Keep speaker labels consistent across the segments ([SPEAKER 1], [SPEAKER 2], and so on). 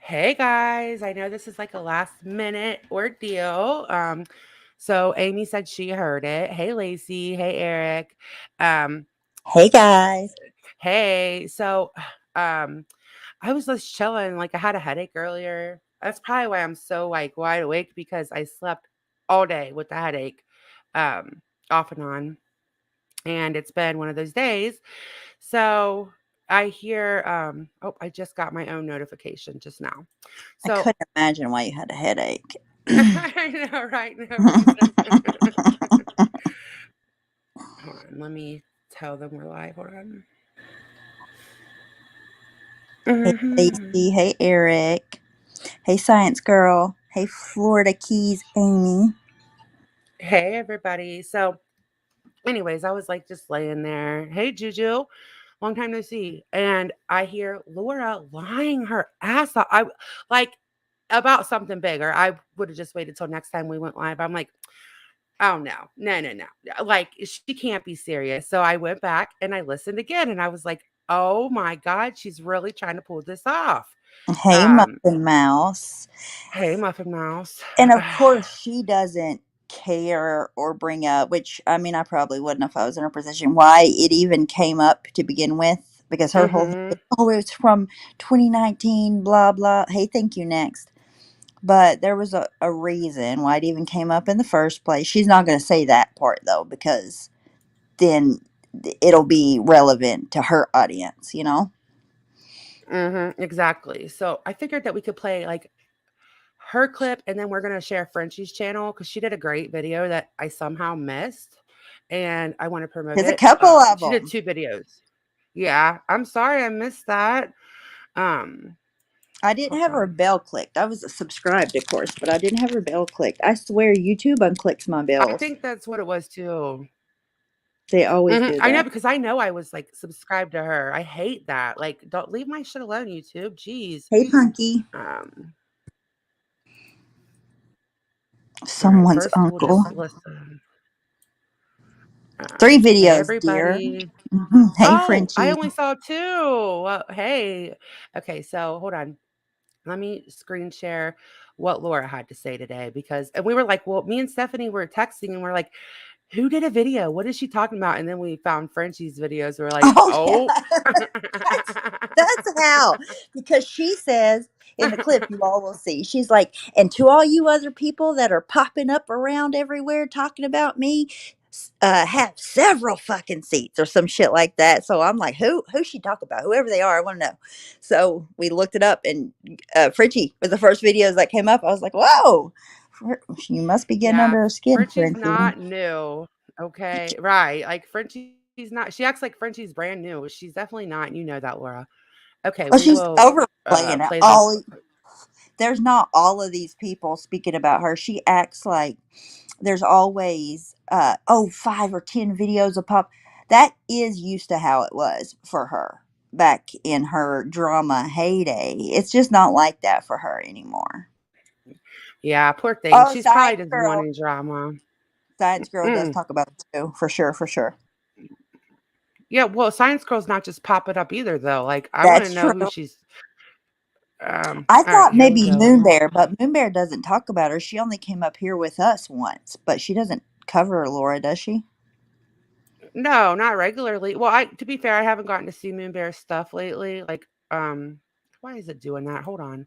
[SPEAKER 1] Hey guys, I know this is like a last minute ordeal. So Amy said she heard it. Hey Lacey, hey Eric. Um,
[SPEAKER 2] Hey guys.
[SPEAKER 1] hey. Um, I was just chilling. Like I had a headache earlier. That's probably why I'm so like wide awake because I slept all day with the headache, um, off and on, and it's been one of those days. So I hear, oh, I just got my own notification just now.
[SPEAKER 2] I
[SPEAKER 1] So
[SPEAKER 2] couldn't imagine why you had a headache.
[SPEAKER 1] I know, right? No reason. Hold on, let me tell them we're live. Hold on.
[SPEAKER 2] Hey
[SPEAKER 1] Mhm.
[SPEAKER 2] Lacey. Hey Eric. Hey Science Girl. Hey Florida Keys Amy.
[SPEAKER 1] Hey, everybody. So, anyways, I was like just laying there. Hey, Juju, long time no see. And I hear Laura lying her ass off. I like about something bigger. I would have just waited till next time we went live. I'm like, oh no, no, no, no. Like she can't be serious. So I went back and I listened again and I was like, oh my God, she's really trying to pull this off.
[SPEAKER 2] Hey
[SPEAKER 1] Um,
[SPEAKER 2] Muffin Mouse.
[SPEAKER 1] hey, Muffin Mouse.
[SPEAKER 2] And of course, she doesn't care or bring up, which I mean, I probably wouldn't if I was in her position, why it even came up to begin with. Because her whole thing
[SPEAKER 1] Mm-hmm.
[SPEAKER 2] is, oh, it's from 2019, blah, blah. Hey, thank you, next. But there was a reason why it even came up in the first place. She's not going to say that part, though, because then it'll be relevant to her audience, you know?
[SPEAKER 1] Mm-hmm. Exactly. So I figured that we could play like her clip and then we're gonna share Frenchie's channel because she did a great video that I somehow missed and I want to promote
[SPEAKER 2] There's a
[SPEAKER 1] it.
[SPEAKER 2] couple of
[SPEAKER 1] She did
[SPEAKER 2] them.
[SPEAKER 1] 2 videos. Yeah, I'm sorry I missed that. Um,
[SPEAKER 2] I didn't
[SPEAKER 1] hold
[SPEAKER 2] have her
[SPEAKER 1] on.
[SPEAKER 2] bell clicked. I was subscribed, of course, but I didn't have her bell clicked. I swear YouTube unclicks my
[SPEAKER 1] I
[SPEAKER 2] bells.
[SPEAKER 1] think that's what it was too.
[SPEAKER 2] They always
[SPEAKER 1] Mhm,
[SPEAKER 2] do
[SPEAKER 1] I know
[SPEAKER 2] that.
[SPEAKER 1] because I know I was, like, subscribed to her. I hate that, like, don't leave my shit alone, YouTube, jeez.
[SPEAKER 2] Hey, Punky.
[SPEAKER 1] Um, alright,
[SPEAKER 2] Someone's
[SPEAKER 1] first we'll
[SPEAKER 2] uncle.
[SPEAKER 1] just listen.
[SPEAKER 2] 3
[SPEAKER 1] Hey,
[SPEAKER 2] videos, dear.
[SPEAKER 1] everybody.
[SPEAKER 2] Hey,
[SPEAKER 1] Oh, I
[SPEAKER 2] Frenchie.
[SPEAKER 1] only saw 2. Well, hey. Okay, so hold on. Let me screen share what Laura had to say today because and we were like, well, me and Stephanie were texting and we're like, who did a video? What is she talking about? And then we found Frenchie's videos. We're like,
[SPEAKER 2] Oh, yeah.
[SPEAKER 1] oh.
[SPEAKER 2] That's how. Because she says in the clip you all will see, she's like, and to all you other people that are popping up around everywhere talking about me, have several fucking seats or some shit like that. So I'm like, who she talk about? Whoever they are, I want to know. So we looked it up, and Fritchie was the first videos that came up. I was like, whoa, you must be getting
[SPEAKER 1] Yeah,
[SPEAKER 2] under her skin,
[SPEAKER 1] Frenchie's
[SPEAKER 2] Frenchie.
[SPEAKER 1] not new. Okay, right. Like Frenchie's not. She acts like Frenchie's brand new. She's definitely not. And you know that, Laura. Okay,
[SPEAKER 2] Well,
[SPEAKER 1] we
[SPEAKER 2] she's
[SPEAKER 1] will
[SPEAKER 2] overplaying it.
[SPEAKER 1] play the.
[SPEAKER 2] All there's not all of these people speaking about her. She acts like there's always 5 or 10 videos of pop. That is used to how it was for her back in her drama heyday. It's just not like that for her anymore.
[SPEAKER 1] Yeah, poor thing.
[SPEAKER 2] Oh,
[SPEAKER 1] She's probably just
[SPEAKER 2] Girl.
[SPEAKER 1] wanting drama.
[SPEAKER 2] Science Girl does
[SPEAKER 1] Mm.
[SPEAKER 2] talk about it too, for sure, for sure.
[SPEAKER 1] Yeah, well, Science Girl's not just popping up either, though. Like, I want to
[SPEAKER 2] That's
[SPEAKER 1] know
[SPEAKER 2] true.
[SPEAKER 1] who she's.
[SPEAKER 2] I
[SPEAKER 1] All right,
[SPEAKER 2] thought
[SPEAKER 1] here we
[SPEAKER 2] maybe
[SPEAKER 1] go. Let
[SPEAKER 2] Moon
[SPEAKER 1] me.
[SPEAKER 2] Bear, but Moon Bear doesn't talk about her. She only came up here with us once, but she doesn't cover Laura, does she?
[SPEAKER 1] No, not regularly. Well, I to be fair, I haven't gotten to see Moon Bear stuff lately. Like, why is it doing that? Hold on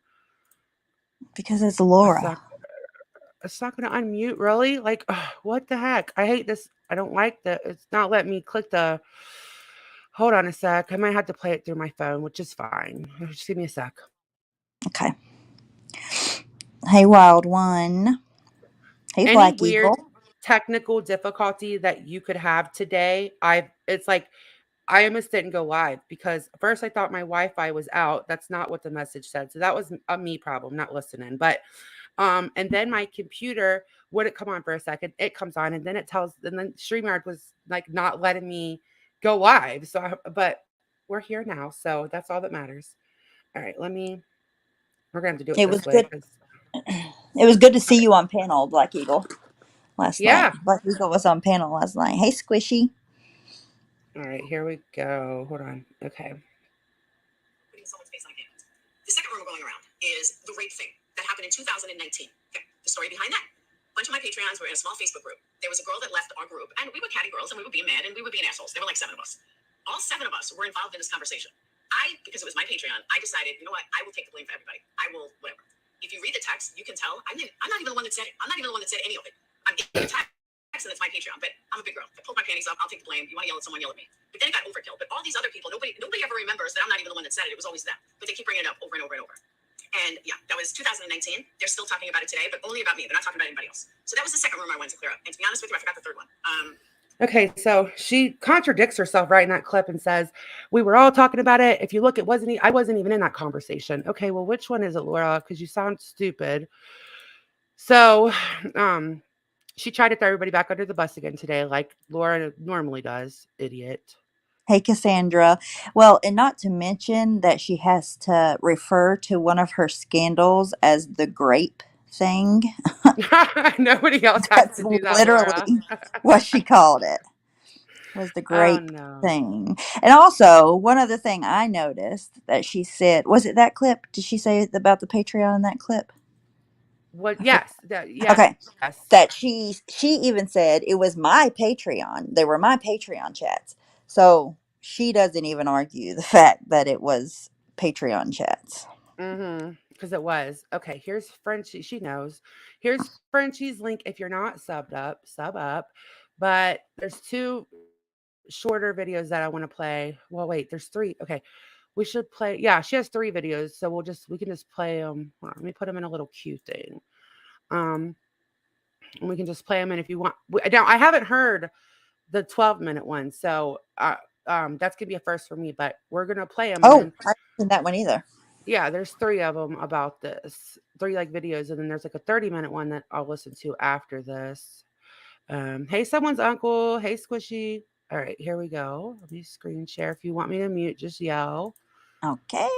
[SPEAKER 2] Because it's
[SPEAKER 1] a
[SPEAKER 2] Laura.
[SPEAKER 1] sec. It's not gonna unmute, really? Like, ugh, what the heck? I hate this. I don't like that. It's not letting me click the. Hold on a sec. I might have to play it through my phone, which is fine. Just give me a sec.
[SPEAKER 2] Okay. Hey, Wild One. Hey,
[SPEAKER 1] Any
[SPEAKER 2] Black
[SPEAKER 1] weird
[SPEAKER 2] Eagle.
[SPEAKER 1] technical difficulty that you could have today, it's like I almost didn't go live because first I thought my Wi-Fi was out. That's not what the message said. So that was a me problem, not listening. But and then my computer wouldn't come on for a second. It comes on and then it tells and then StreamYard was like not letting me go live. But we're here now, so that's all that matters. All right, we're gonna have to do it
[SPEAKER 2] It
[SPEAKER 1] this
[SPEAKER 2] was
[SPEAKER 1] way
[SPEAKER 2] good.
[SPEAKER 1] because
[SPEAKER 2] It was good to see you on panel, Black Eagle, last night.
[SPEAKER 1] yeah.
[SPEAKER 2] Black Eagle was on panel last night. Hey, Squishy.
[SPEAKER 1] All right, here we go. Hold on. Okay.
[SPEAKER 3] rumor going around is the rape thing that happened in 2019. Okay, the story behind that. A bunch of my Patreons were in a small Facebook group. There was a girl that left our group, and we were catty girls, and we were being mad, and we were being assholes. There were like 7 of us. All 7 of us were involved in this conversation. Because it was my Patreon, I decided, you know what? I will take the blame for everybody. I will, whatever. If you read the text, you can tell I'm not even the one that said it. I'm not even the one that said any of it. I'm in the text, and it's my Patreon. But I'm a big girl. I pulled my panties up. I'll take the blame. You want to yell at someone, yell at me. But then it got overkill. But all these other people, nobody ever remembers that I'm not even the one that said it. It was always them. But they keep bringing it up over and over and over. And yeah, that was 2019. They're still talking about it today, but only about me. They're not talking about anybody else. So that was the second rumor I wanted to clear up. And to be honest with you, I forgot the third one.
[SPEAKER 1] Okay, so she contradicts herself right in that clip and says, we were all talking about it. If you look, I wasn't even in that conversation. Okay, well, which one is it, Laura? Because you sound stupid. So she tried to throw everybody back under the bus again today, like Laura normally does, idiot.
[SPEAKER 2] Hey, Cassandra. Well, and not to mention that she has to refer to one of her scandals as the grape thing.
[SPEAKER 1] Nobody else has
[SPEAKER 2] That's
[SPEAKER 1] to do that,
[SPEAKER 2] literally
[SPEAKER 1] Laura.
[SPEAKER 2] what she called it, was the
[SPEAKER 1] Oh,
[SPEAKER 2] grape
[SPEAKER 1] no.
[SPEAKER 2] thing. And also, one other thing I noticed that she said, was it that clip? Did she say about the Patreon in that clip?
[SPEAKER 1] What?
[SPEAKER 2] I forgot.
[SPEAKER 1] Yes. Yes.
[SPEAKER 2] Okay.
[SPEAKER 1] Yes.
[SPEAKER 2] That she even said it was my Patreon. They were my Patreon chats. So she doesn't even argue the fact that it was Patreon chats.
[SPEAKER 1] Because it was. Okay, here's Frenchie. She knows. Here's Frenchie's link. If you're not subbed up, sub up. But there's 2 shorter videos that I want to play. Well, wait, there's 3. Okay. We should play. Yeah, she has 3 videos. So we can just play them. Let me put them in a little queue thing. And we can just play them. And if you want, I haven't heard the 12-minute one. So that's gonna be a first for me, but we're gonna play them.
[SPEAKER 2] Oh, I haven't seen that one either.
[SPEAKER 1] Yeah, there's 3 of them about this. 3 like videos, and then there's like a 30-minute one that I'll listen to after this. Hey, someone's uncle. Hey, Squishy. All right, here we go. Let me screen share. If you want me to mute, just yell.
[SPEAKER 2] Okay.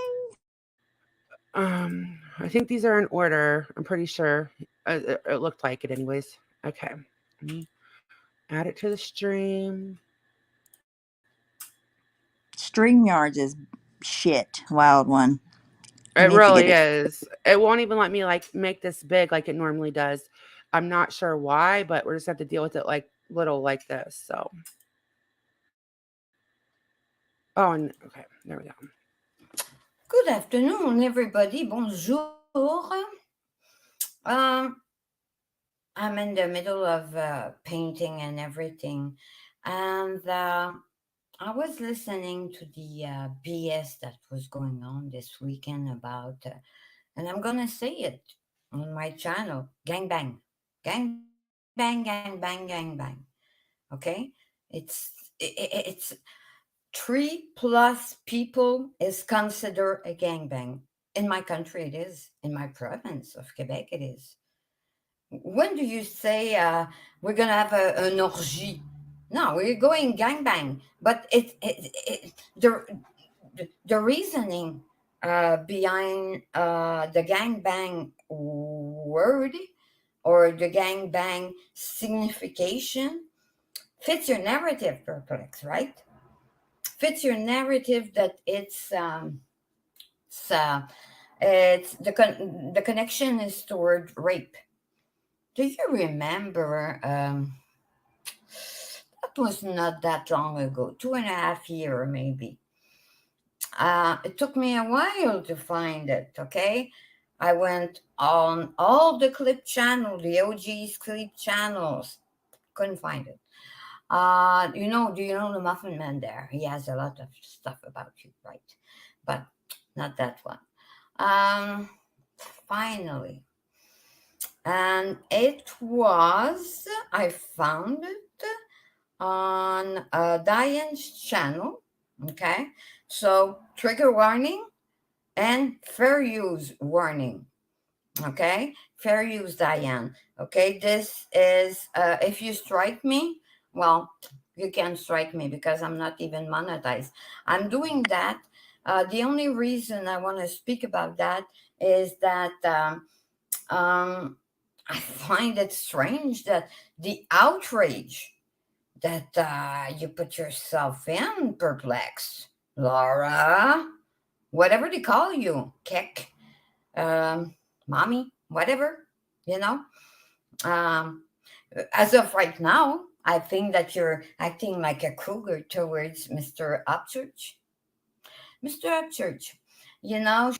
[SPEAKER 1] I think these are in order. I'm pretty sure. It looked like it anyways. Okay. Let me add it to the stream.
[SPEAKER 2] StreamYards is shit. Wild one.
[SPEAKER 1] It really is. It won't even let me like make this big like it normally does. I'm not sure why, but we're just have to deal with it like little like this. So. Oh, okay. There we go.
[SPEAKER 4] Good afternoon, everybody. Bonjour. I'm in the middle of painting and everything, and I was listening to the BS that was going on this weekend about, and I'm gonna say it on my channel: gang bang, gang bang, gang bang, gang bang. Okay, it's 3+ people is considered a gangbang. In my country, it is. In my province of Quebec, it is. When do you say we're going to have an orgy? No, we're going gangbang. But the reasoning behind the gangbang word or the gangbang signification fits your narrative, Perplex, right? Fits your narrative that it's the connection is toward rape. Do you remember? That was not that long ago, 2.5 years maybe. It took me a while to find it. Okay, I went on all the clip channels, the OG's clip channels, couldn't find it. Do you know the Muffin Man there? He has a lot of stuff about you, right? But not that one. Finally. And I found it on Diane's channel. Okay. So trigger warning and fair use warning. Okay. Fair use, Diane. Okay. This is, if you strike me, well, you can strike me because I'm not even monetized. I'm doing that. The only reason I want to speak about that is that I find it strange that the outrage that you put yourself in, Perplex, Laura, whatever they call you, Kick, mommy, whatever, you know. Um, as of right now, I think that you're acting like a cougar towards Mr. Upchurch. Mr. Upchurch, you know,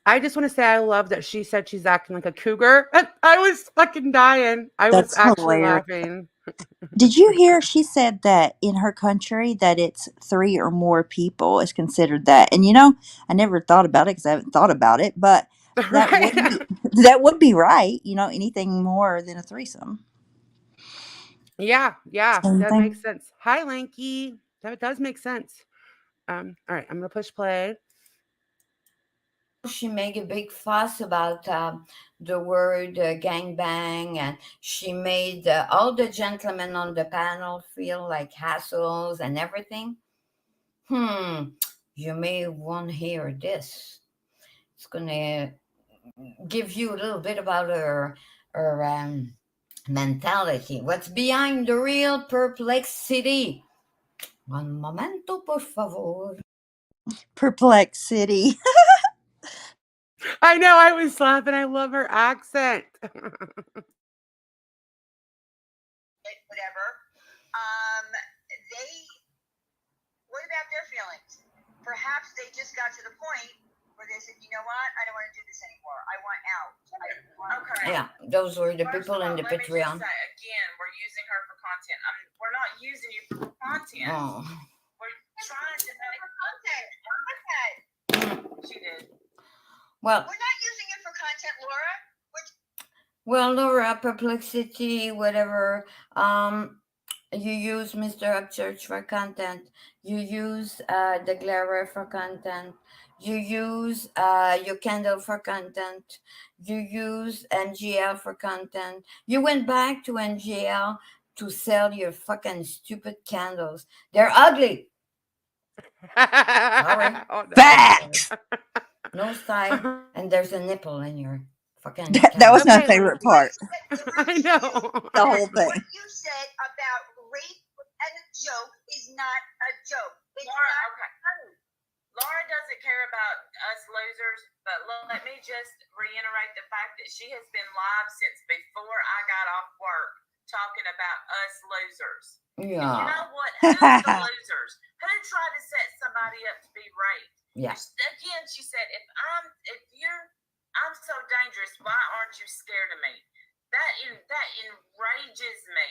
[SPEAKER 1] I just want to say I love that she said she's acting like a cougar. I was fucking dying. I was
[SPEAKER 2] That's
[SPEAKER 1] actually
[SPEAKER 2] hilarious.
[SPEAKER 1] laughing.
[SPEAKER 2] Did you hear she said that in her country that it's 3 or more people is considered that? And I never thought about it because I haven't thought about it, but that would
[SPEAKER 1] Right?
[SPEAKER 2] be that would be right. Anything more than a threesome.
[SPEAKER 1] Yeah, yeah,
[SPEAKER 2] Same
[SPEAKER 1] that makes
[SPEAKER 2] thing.
[SPEAKER 1] sense. Hi, Lanky. That does make sense. All right, I'm gonna push play.
[SPEAKER 4] she made a big fuss about the word gangbang, and she made all the gentlemen on the panel feel like hassles and everything. You may want to hear this. It's gonna give you a little bit about her mentality. What's behind the real perplexity? Un momento, por favor.
[SPEAKER 2] Perplexity.
[SPEAKER 1] I know, I was laughing. I love her accent.
[SPEAKER 3] Whatever. They, what about their feelings? Perhaps they just got to the point where they said, you know what, I don't want to do this anymore. I want out. Okay.
[SPEAKER 4] Yeah, those were the
[SPEAKER 3] First
[SPEAKER 4] people
[SPEAKER 3] of
[SPEAKER 4] in
[SPEAKER 3] all,
[SPEAKER 4] the
[SPEAKER 3] let me just
[SPEAKER 4] Patreon.
[SPEAKER 3] say, again, we're using her for content. We're not using you for content.
[SPEAKER 4] Oh.
[SPEAKER 3] We're trying to make content. She did.
[SPEAKER 4] Well,
[SPEAKER 3] We're not using it for content, Laura.
[SPEAKER 4] well, Laura, perplexity, whatever. You use Mr. Upchurch for content. You use the Glare for content. You use your candle for content. You use NGL for content. You went back to NGL to sell your fucking stupid candles. They're ugly. Sorry.
[SPEAKER 1] Oh, no.
[SPEAKER 2] Facts.
[SPEAKER 4] No style, and there's a nipple in your fucking
[SPEAKER 2] That was my
[SPEAKER 1] Okay,
[SPEAKER 2] favorite part.
[SPEAKER 1] I know.
[SPEAKER 2] The whole
[SPEAKER 3] What
[SPEAKER 2] thing.
[SPEAKER 3] you said about rape and a joke is not a joke. It's Laura, okay. Laura doesn't care about us losers, but let me just reiterate the fact that she has been live since before I got off work talking about us losers.
[SPEAKER 4] Yeah.
[SPEAKER 3] And you know what? Who's the losers? Who tried to set somebody up to be raped?
[SPEAKER 4] Yeah.
[SPEAKER 3] Again, she said, I'm so dangerous. Why aren't you scared of me? That enrages me.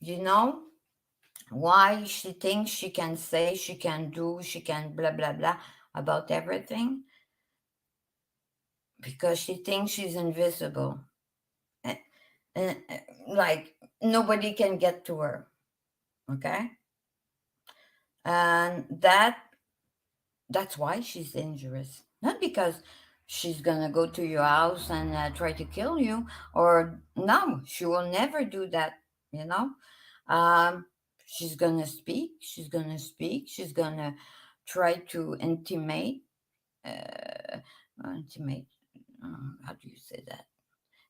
[SPEAKER 4] You know why she thinks she can say, she can do, she can blah blah blah about everything? Because she thinks she's invisible. And like nobody can get to her. Okay? And that's why she's dangerous. Not because she's gonna go to your house and try to kill you, or no, she will never do that. You know, she's gonna speak. She's gonna speak. She's gonna try to intimate. Intimate. How do you say that?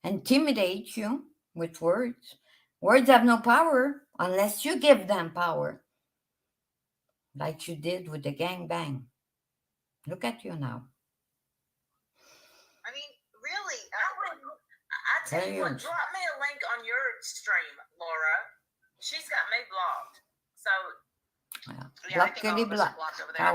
[SPEAKER 4] Intimidate you with words. Words have no power unless you give them power, like you did with the gangbang. Look at you now.
[SPEAKER 3] I mean, really, I tell you what, drop me a link on your stream, Laura. She's got me blocked. So, yeah, I think all of us are blocked over there.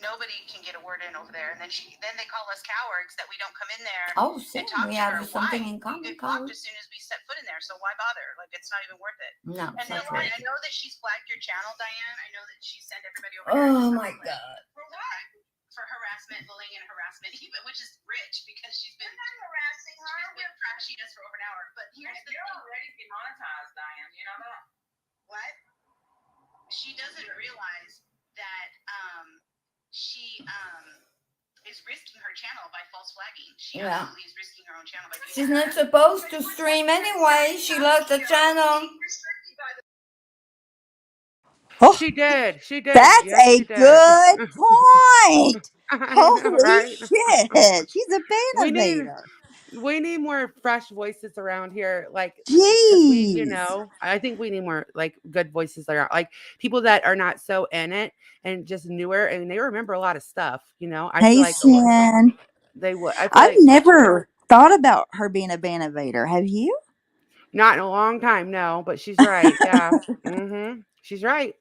[SPEAKER 3] Nobody can get a word in over there. And then they call us cowards that we don't come in there
[SPEAKER 4] Oh,
[SPEAKER 3] and
[SPEAKER 4] see,
[SPEAKER 3] talk
[SPEAKER 4] we
[SPEAKER 3] to
[SPEAKER 4] have
[SPEAKER 3] her.
[SPEAKER 4] something
[SPEAKER 3] Why?
[SPEAKER 4] in common.
[SPEAKER 3] We get blocked as soon as we set foot in there. So why bother? Like, it's not even worth it.
[SPEAKER 4] No,
[SPEAKER 3] And
[SPEAKER 4] it's not
[SPEAKER 3] I
[SPEAKER 4] worth it.
[SPEAKER 3] know that she's flagged your channel, Diane. I know that she sent everybody over
[SPEAKER 4] Oh
[SPEAKER 3] there.
[SPEAKER 4] my God.
[SPEAKER 3] For what? For harassment, bullying, and harassment, which is rich because she's been harassing her. She's been trashing us for over an hour. But here's the thing: you're already demonetized, Diane. You know that? What? She doesn't realize that she is risking her channel by false flagging. She absolutely is risking her own channel by doing
[SPEAKER 4] She's
[SPEAKER 3] that.
[SPEAKER 4] not supposed to stream anyway. She lost the channel.
[SPEAKER 2] Oh,
[SPEAKER 1] She did. She did.
[SPEAKER 2] that's
[SPEAKER 1] Yes,
[SPEAKER 2] a
[SPEAKER 1] she did.
[SPEAKER 2] good point.
[SPEAKER 1] I know,
[SPEAKER 2] Holy
[SPEAKER 1] right?
[SPEAKER 2] shit. She's a
[SPEAKER 1] We need
[SPEAKER 2] innovator.
[SPEAKER 1] We need more fresh voices around here, like, because
[SPEAKER 2] Jeez.
[SPEAKER 1] I think we need more like good voices around, like people that are not so in it and just newer, and they remember a lot of stuff. I feel
[SPEAKER 2] Hey,
[SPEAKER 1] like
[SPEAKER 2] Sin.
[SPEAKER 1] they would. I feel
[SPEAKER 2] I've
[SPEAKER 1] like
[SPEAKER 2] never thought about her being a Bannovator. Have you?
[SPEAKER 1] not in a long time, no, but she's right. Yeah, she's right.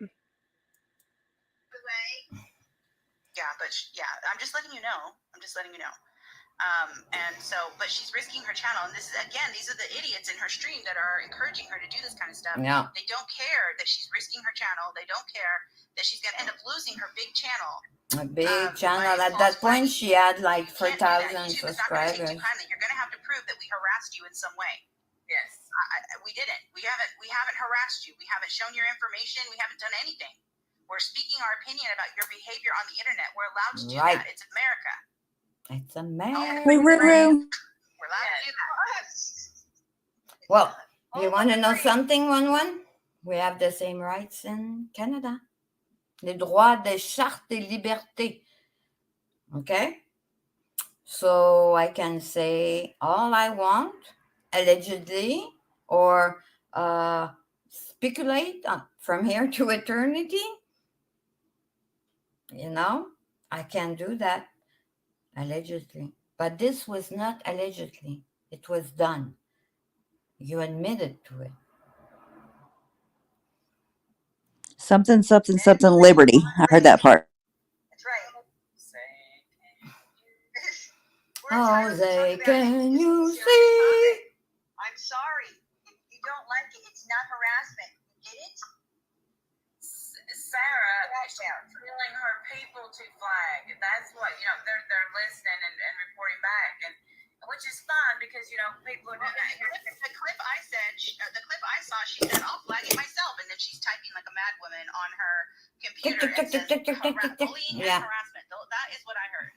[SPEAKER 3] Yeah, but yeah, I'm just letting you know. And so, but she's risking her channel. And this is, again, these are the idiots in her stream that are encouraging her to do this kind of stuff.
[SPEAKER 4] Yeah.
[SPEAKER 3] They don't care that she's risking her channel. They don't care that she's going to end up losing her big channel.
[SPEAKER 4] A big channel.
[SPEAKER 3] by
[SPEAKER 4] At that
[SPEAKER 3] false
[SPEAKER 4] point,
[SPEAKER 3] flagging.
[SPEAKER 4] she had like
[SPEAKER 3] You can't do that.
[SPEAKER 4] 4,000
[SPEAKER 3] YouTube is not going to take
[SPEAKER 4] subscribers.
[SPEAKER 3] too kindly. You're going to have to prove that we harassed you in some way. Yes. We didn't. We haven't harassed you. We haven't shown your information. We haven't done anything. We're speaking our opinion about your behavior on the internet. We're allowed to do
[SPEAKER 4] Right.
[SPEAKER 3] that. It's America.
[SPEAKER 4] It's a
[SPEAKER 2] Wait,
[SPEAKER 4] man.
[SPEAKER 3] We're allowed to do that.
[SPEAKER 4] Well, you want to know something, One? We have the same rights in Canada. Les droits des chartes et libertés. Okay? So I can say all I want, allegedly, or speculate from here to eternity. I can do that allegedly. But this was not allegedly. It was done. You admitted to it.
[SPEAKER 2] Something, liberty. I heard that part.
[SPEAKER 3] That's right.
[SPEAKER 4] Jose, can you see?
[SPEAKER 3] I'm sorry. If you don't like it, it's not harassment. You get it?
[SPEAKER 5] Sarah is telling her people to flag. That's what, they're listening and reporting back, and which is fine because, people are doing that here.
[SPEAKER 3] The clip I saw, she said, I'll flag it myself. And then she's typing like a mad woman on her computer and says, bullying and harassment. That is what I heard.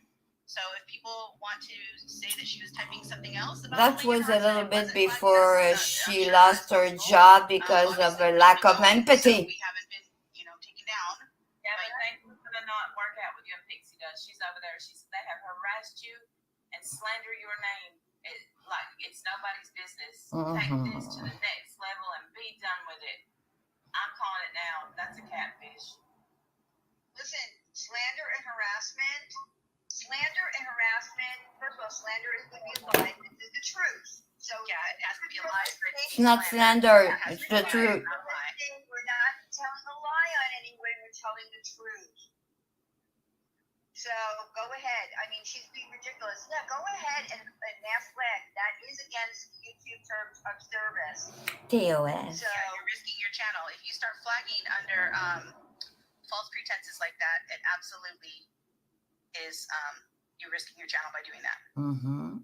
[SPEAKER 3] So if people want to say that she was typing something else about
[SPEAKER 4] That
[SPEAKER 3] bullying
[SPEAKER 4] was
[SPEAKER 3] and
[SPEAKER 4] a little
[SPEAKER 3] harassment,
[SPEAKER 4] bit
[SPEAKER 3] it wasn't flagging
[SPEAKER 4] before
[SPEAKER 3] us.
[SPEAKER 4] she
[SPEAKER 3] I'm sure
[SPEAKER 4] lost
[SPEAKER 3] that's
[SPEAKER 4] her
[SPEAKER 3] possible.
[SPEAKER 4] job because of
[SPEAKER 3] Obviously,
[SPEAKER 4] a lack of
[SPEAKER 3] so
[SPEAKER 4] empathy.
[SPEAKER 3] we haven't been, taken down.
[SPEAKER 5] Yeah, but things are going to not work out with you and Pixie does. She's over there. They have harassed you and slander your name. It's nobody's business. Take this to the next level and be done with it. I'm calling it now. That's a catfish.
[SPEAKER 3] Listen, slander and harassment. First of all, slander is going to be a lie. This is the truth. So yeah, it has to be a lie.
[SPEAKER 4] It's not slander. It's the truth.
[SPEAKER 3] We're not telling a lie on anyone. We're telling the truth. So go ahead. I mean, she's being ridiculous. Yeah, go ahead and mass flag. That is against YouTube terms of service.
[SPEAKER 4] TOS.
[SPEAKER 3] So you're risking your channel. If you start flagging under false pretenses like that, it absolutely is you're risking your channel by doing that.
[SPEAKER 4] Mm-hmm.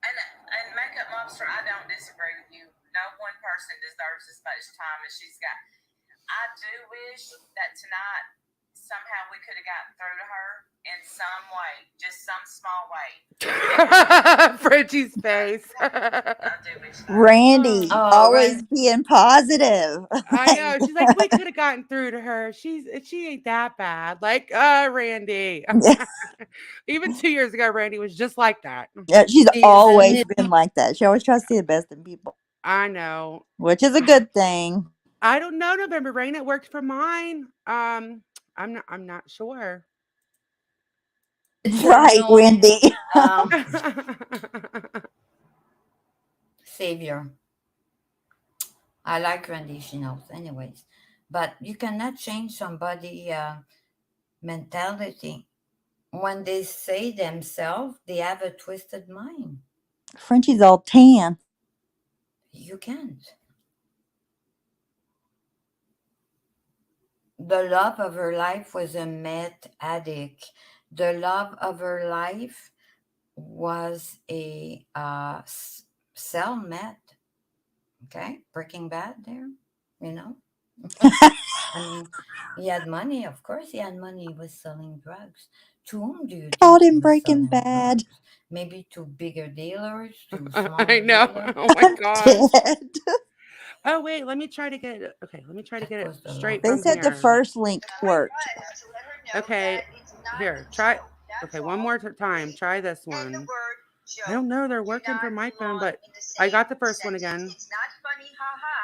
[SPEAKER 5] And Makeup Monster, I don't disagree with you. No one person deserves as much time as she's got. I do wish that tonight somehow we could have gotten through to her in some way, just some small way.
[SPEAKER 1] Frenchie's face.
[SPEAKER 5] I do wish that.
[SPEAKER 2] Randy,
[SPEAKER 4] Oh,
[SPEAKER 2] always being positive.
[SPEAKER 1] I know. She's like, we could have gotten through to her. She ain't that bad. Like, Randy. Even 2 years ago, Randy was just like that.
[SPEAKER 2] Yeah, she's always been like that. She always tries to see the best in people,
[SPEAKER 1] I know.
[SPEAKER 2] which is a good thing.
[SPEAKER 1] I don't know, November Rain. It worked for mine. I'm not sure.
[SPEAKER 2] Right, Wendy.
[SPEAKER 4] Savior. I like Randy, she knows anyways. But you cannot change somebody's mentality. When they say themselves, they have a twisted mind.
[SPEAKER 2] Frenchie's all tan.
[SPEAKER 4] You can't. The love of her life was a meth addict. The love of her life was a cell meth. Okay, Breaking Bad there, I mean, he had money, of course he had money. He was selling drugs. To whom do you think
[SPEAKER 2] Called
[SPEAKER 4] he
[SPEAKER 2] him
[SPEAKER 4] was
[SPEAKER 2] Breaking
[SPEAKER 4] selling
[SPEAKER 2] Bad.
[SPEAKER 4] drugs? Maybe to bigger dealers, to smaller
[SPEAKER 1] I know.
[SPEAKER 4] dealers?
[SPEAKER 1] Oh my god.
[SPEAKER 2] Dead.
[SPEAKER 1] Oh wait, let me try to get it. Okay, let me try to get it straight
[SPEAKER 2] They
[SPEAKER 1] from
[SPEAKER 2] said
[SPEAKER 1] here.
[SPEAKER 2] the first link worked.
[SPEAKER 1] Okay, here, try. Okay, one more time. Try this one. I don't know. They're working from my phone, but I got the first one again.
[SPEAKER 3] It's not funny, haha,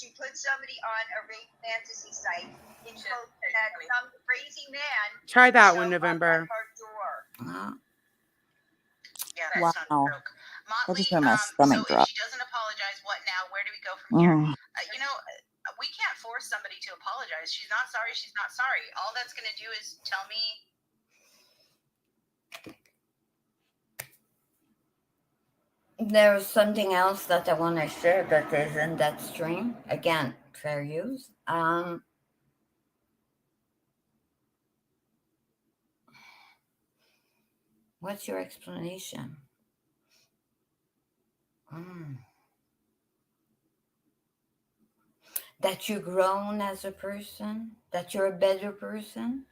[SPEAKER 3] to put somebody on a rape fantasy site in hopes that some crazy man
[SPEAKER 1] Try that
[SPEAKER 3] show
[SPEAKER 1] one,
[SPEAKER 3] up
[SPEAKER 1] November.
[SPEAKER 3] at her door.
[SPEAKER 4] Uh,
[SPEAKER 3] Yeah, that's not
[SPEAKER 2] Wow.
[SPEAKER 3] broke.
[SPEAKER 2] That
[SPEAKER 3] Motley,
[SPEAKER 2] just made my
[SPEAKER 3] so
[SPEAKER 2] stomach
[SPEAKER 3] if
[SPEAKER 2] drop.
[SPEAKER 3] she doesn't apologize, what now? Where do we go from here?
[SPEAKER 2] Mm.
[SPEAKER 3] We can't force somebody to apologize. She's not sorry. She's not sorry. All that's going to do is tell me.
[SPEAKER 4] There's something else that I want to share that is in that stream. Again, fair use. What's your explanation? That you've grown as a person? That you're a better person?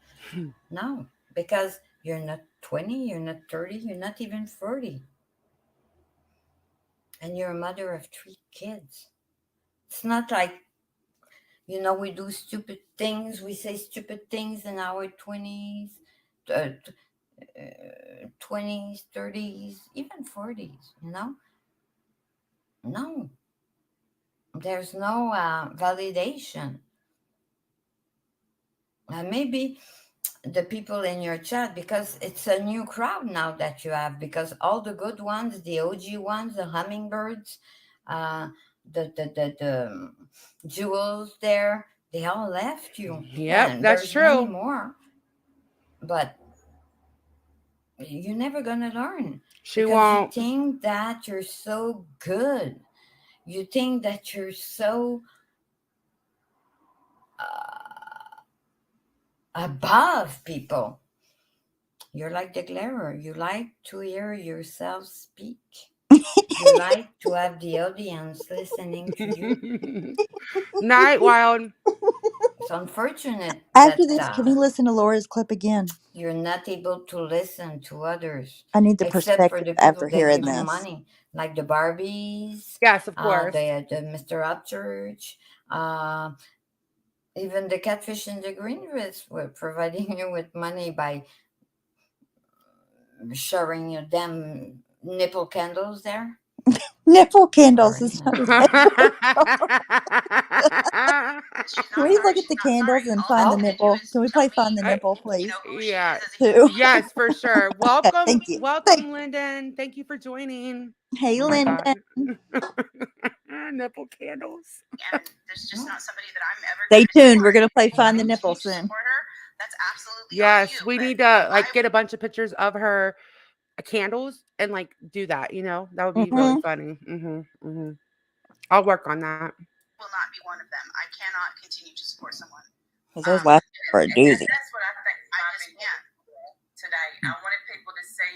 [SPEAKER 4] No, because you're not 20, you're not 30, you're not even 40. And you're a mother of 3 kids. It's not like, we do stupid things, we say stupid things in our 20s, 20s, 30s, even 40s, No. There's no validation. Maybe the people in your chat, because it's a new crowd now that you have, because all the good ones, the OG ones, the hummingbirds, the jewels there, they all left you.
[SPEAKER 1] Yep,
[SPEAKER 4] And
[SPEAKER 1] that's
[SPEAKER 4] there's many
[SPEAKER 1] true.
[SPEAKER 4] more, but you're never gonna learn
[SPEAKER 1] She
[SPEAKER 4] because
[SPEAKER 1] won't.
[SPEAKER 4] you think that you're so good. You think that you're so above people. You're like the glarer. You like to hear yourself speak. You like to have the audience listening to you.
[SPEAKER 1] Night Wild.
[SPEAKER 4] It's unfortunate
[SPEAKER 2] After
[SPEAKER 4] that
[SPEAKER 2] this, can we listen to Laura's clip again?
[SPEAKER 4] you're not able to listen to others.
[SPEAKER 2] I need the
[SPEAKER 4] Except for
[SPEAKER 2] perspective
[SPEAKER 4] the people
[SPEAKER 2] after
[SPEAKER 4] that
[SPEAKER 2] hearing
[SPEAKER 4] give you
[SPEAKER 2] this.
[SPEAKER 4] money, like the Barbies,
[SPEAKER 1] Yes, of course.
[SPEAKER 4] the Mr. Upchurch, even the Catfish and the Green Dress were providing you with money by showing you them nipple candles there.
[SPEAKER 2] Nipple candles
[SPEAKER 4] Sorry,
[SPEAKER 2] is not
[SPEAKER 4] nipple
[SPEAKER 2] right.
[SPEAKER 3] She's
[SPEAKER 2] Can
[SPEAKER 3] not
[SPEAKER 2] we
[SPEAKER 3] sorry.
[SPEAKER 2] look at
[SPEAKER 3] She's
[SPEAKER 2] the
[SPEAKER 3] not sorry.
[SPEAKER 2] candles and
[SPEAKER 3] All
[SPEAKER 2] find the
[SPEAKER 3] that's gonna do
[SPEAKER 2] nipple?
[SPEAKER 3] is
[SPEAKER 2] Can we
[SPEAKER 3] tell
[SPEAKER 2] play
[SPEAKER 3] me,
[SPEAKER 2] Find the
[SPEAKER 1] I-
[SPEAKER 2] Nipple, please?
[SPEAKER 3] you know, who she
[SPEAKER 1] Yeah.
[SPEAKER 3] is as a
[SPEAKER 2] Too.
[SPEAKER 3] human.
[SPEAKER 1] Yes, for sure. Welcome,
[SPEAKER 2] thank you.
[SPEAKER 1] welcome, Lyndon. Thank you for joining.
[SPEAKER 2] Hey,
[SPEAKER 1] Oh my
[SPEAKER 2] Lyndon.
[SPEAKER 1] God. Nipple candles.
[SPEAKER 3] And there's just not somebody that I'm ever
[SPEAKER 2] Stay
[SPEAKER 3] going to
[SPEAKER 2] tuned. We're
[SPEAKER 3] support.
[SPEAKER 2] gonna play
[SPEAKER 3] And if
[SPEAKER 2] Find
[SPEAKER 3] you
[SPEAKER 2] the Nipple
[SPEAKER 3] continue to
[SPEAKER 2] soon.
[SPEAKER 3] support her, that's absolutely on
[SPEAKER 1] Yes,
[SPEAKER 3] you.
[SPEAKER 1] we
[SPEAKER 3] But
[SPEAKER 1] need to like get a bunch of pictures of her candles and like do that. That would be really funny. I'll work on that.
[SPEAKER 3] will not be one of them. I cannot continue to support someone.
[SPEAKER 2] Because those last are a
[SPEAKER 5] And
[SPEAKER 2] doozy.
[SPEAKER 5] that's what I think
[SPEAKER 3] I
[SPEAKER 5] my
[SPEAKER 3] just
[SPEAKER 5] big
[SPEAKER 3] can't.
[SPEAKER 5] today. I wanted people to see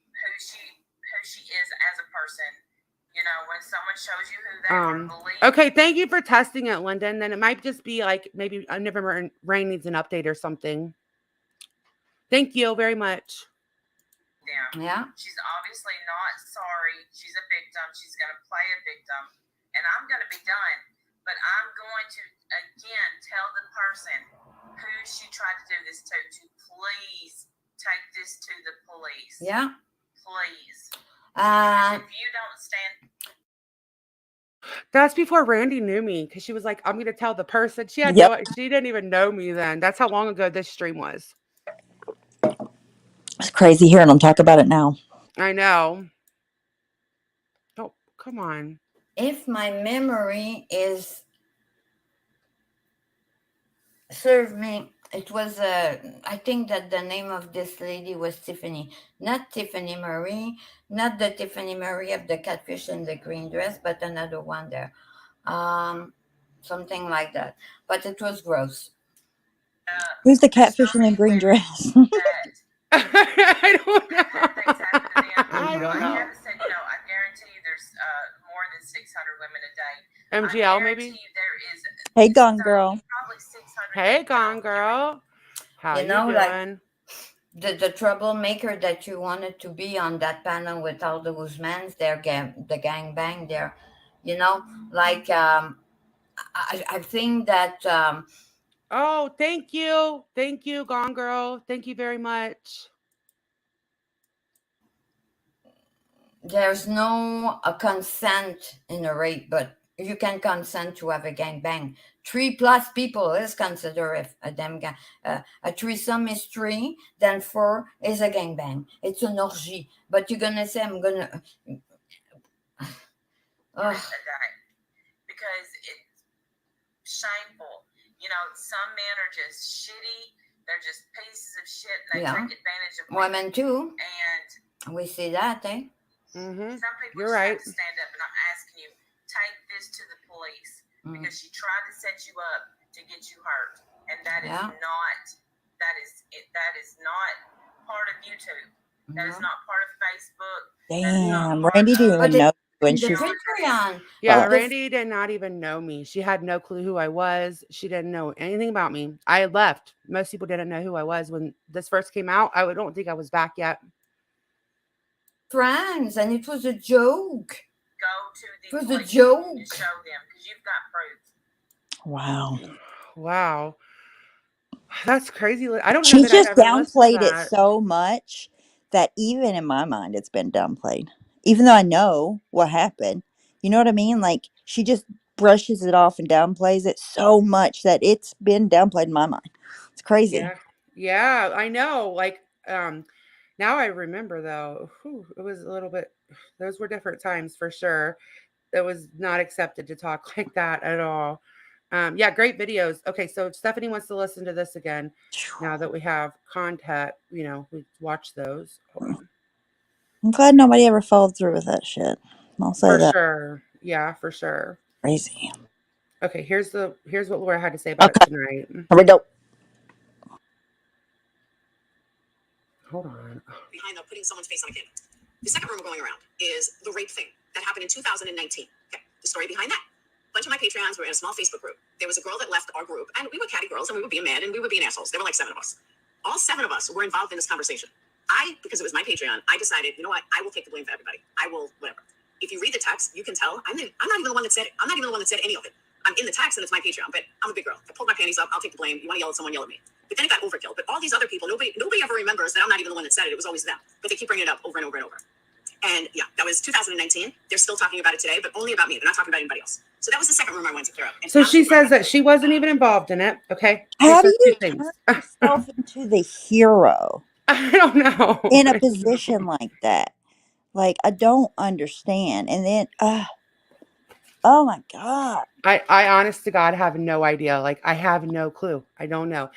[SPEAKER 5] who she is as a person. When someone shows you who they are, believe.
[SPEAKER 1] Okay, thank you for testing it, Lyndon. Then it might just be like maybe Never Rain needs an update or something. Thank you very much.
[SPEAKER 5] Them.
[SPEAKER 4] Yeah.
[SPEAKER 5] She's obviously not sorry. She's a victim. She's going to play a victim. And I'm going to be done. But I'm going to, again, tell the person who she tried to do this to please take this to the police.
[SPEAKER 4] Yeah.
[SPEAKER 5] Please.
[SPEAKER 4] And
[SPEAKER 5] if you don't stand.
[SPEAKER 1] That's before Randy knew me because she was like, I'm going to tell the person. She didn't even know me then. That's how long ago this stream was.
[SPEAKER 2] It's crazy hearing them talk about it now.
[SPEAKER 1] I know. Oh, come on.
[SPEAKER 4] if my memory is serve me, it was I think that the name of this lady was Tiffany, not Tiffany Marie, not the Tiffany Marie of the Catfish and the Green Dress, but another one there, something like that. But it was gross.
[SPEAKER 2] Who's the Catfish in the Green Dress?
[SPEAKER 1] I don't know.
[SPEAKER 5] I
[SPEAKER 1] don't know.
[SPEAKER 5] Said, I guarantee you there's more than 600 women a day.
[SPEAKER 1] MGL maybe?
[SPEAKER 5] There is
[SPEAKER 2] Hey, Gone Girl.
[SPEAKER 5] probably 600.
[SPEAKER 1] Hey, Gone Girl. How you doing?
[SPEAKER 4] Like the troublemaker that you wanted to be on that panel with all those men there, the gangbang there, like I think that
[SPEAKER 1] oh, thank you, Gone Girl. Thank you very much.
[SPEAKER 4] There's no consent in a rape, but you can consent to have a gangbang. 3+ people is considered a damn gang. A threesome is 3, then 4 is a gangbang. It's an orgy. But you're gonna say I'm gonna.
[SPEAKER 5] Because it's shameful. You know, some men are just shitty. They're just pieces of shit, and they take advantage of
[SPEAKER 4] women too.
[SPEAKER 5] And
[SPEAKER 4] we see that, eh?
[SPEAKER 1] Mm-hmm.
[SPEAKER 5] Some people
[SPEAKER 1] You're
[SPEAKER 5] just
[SPEAKER 1] right.
[SPEAKER 5] have to stand up, and I'm asking you, take this to the police because she tried to set you up to get you hurt, and that is not part of YouTube. That is not part of Facebook.
[SPEAKER 2] Damn, Randy didn't even know when she was.
[SPEAKER 4] Patreon.
[SPEAKER 1] Yeah, Randy did not even know me. She had no clue who I was. She didn't know anything about me. I had left. Most people didn't know who I was when this first came out. I don't think I was back yet.
[SPEAKER 4] Friends, and it was a joke.
[SPEAKER 5] Go to the
[SPEAKER 4] it was a joke.
[SPEAKER 5] And show them because you've got proof.
[SPEAKER 1] Wow. That's crazy. I don't know
[SPEAKER 2] She
[SPEAKER 1] that
[SPEAKER 2] just
[SPEAKER 1] I've ever listened to
[SPEAKER 2] downplayed it
[SPEAKER 1] that.
[SPEAKER 2] so much that even in my mind it's been downplayed. Even though I know what happened. You know what I mean? Like she just brushes it off and downplays it so much that it's been downplayed in my mind. It's crazy.
[SPEAKER 1] Yeah, I know. Like, now I remember though. It was a little bit. Those were different times for sure. It was not accepted to talk like that at all. Yeah, great videos. Okay, so if Stephanie wants to listen to this again, now that we have content, we watch those. Hold on.
[SPEAKER 2] I'm glad nobody ever followed through with that shit. I'll say
[SPEAKER 1] For
[SPEAKER 2] that.
[SPEAKER 1] sure. Yeah, for sure.
[SPEAKER 2] Crazy.
[SPEAKER 1] Okay, here's what Laura had to say about it tonight.
[SPEAKER 2] Here we go.
[SPEAKER 1] Hold on.
[SPEAKER 3] Behind putting someone's face on a kid. The second rumor going around is the rape thing that happened in 2019. Okay, the story behind that. A bunch of my Patreons were in a small Facebook group. There was a girl that left our group, and we were catty girls, and we were being mad, and we were being assholes. There were like 7 of us. All 7 of us were involved in this conversation. Because it was my Patreon, I decided, you know what? I will take the blame for everybody. I will, whatever. If you read the text, you can tell I'm not even the one that said it. I'm not even the one that said any of it. I'm in the text, and it's my Patreon, but I'm a big girl. I pulled my panties up. I'll take the blame. You want to yell at someone, yell at me. But then it got overkill. But all these other people, nobody ever remembers that I'm not even the one that said it. It was always them. But they keep bringing it up over and over and over. And yeah, that was 2019. They're still talking about it today, but only about me. They're not talking about anybody else. So that was the second rumor I wanted to clear up. And
[SPEAKER 1] so she says that she wasn't even involved in it. Okay.
[SPEAKER 2] How do you turn yourself into the hero?
[SPEAKER 1] I don't know.
[SPEAKER 2] In a position like that. Like, I don't understand. And then, oh my God.
[SPEAKER 1] I honest to God have no idea. Like, I have no clue. I don't know.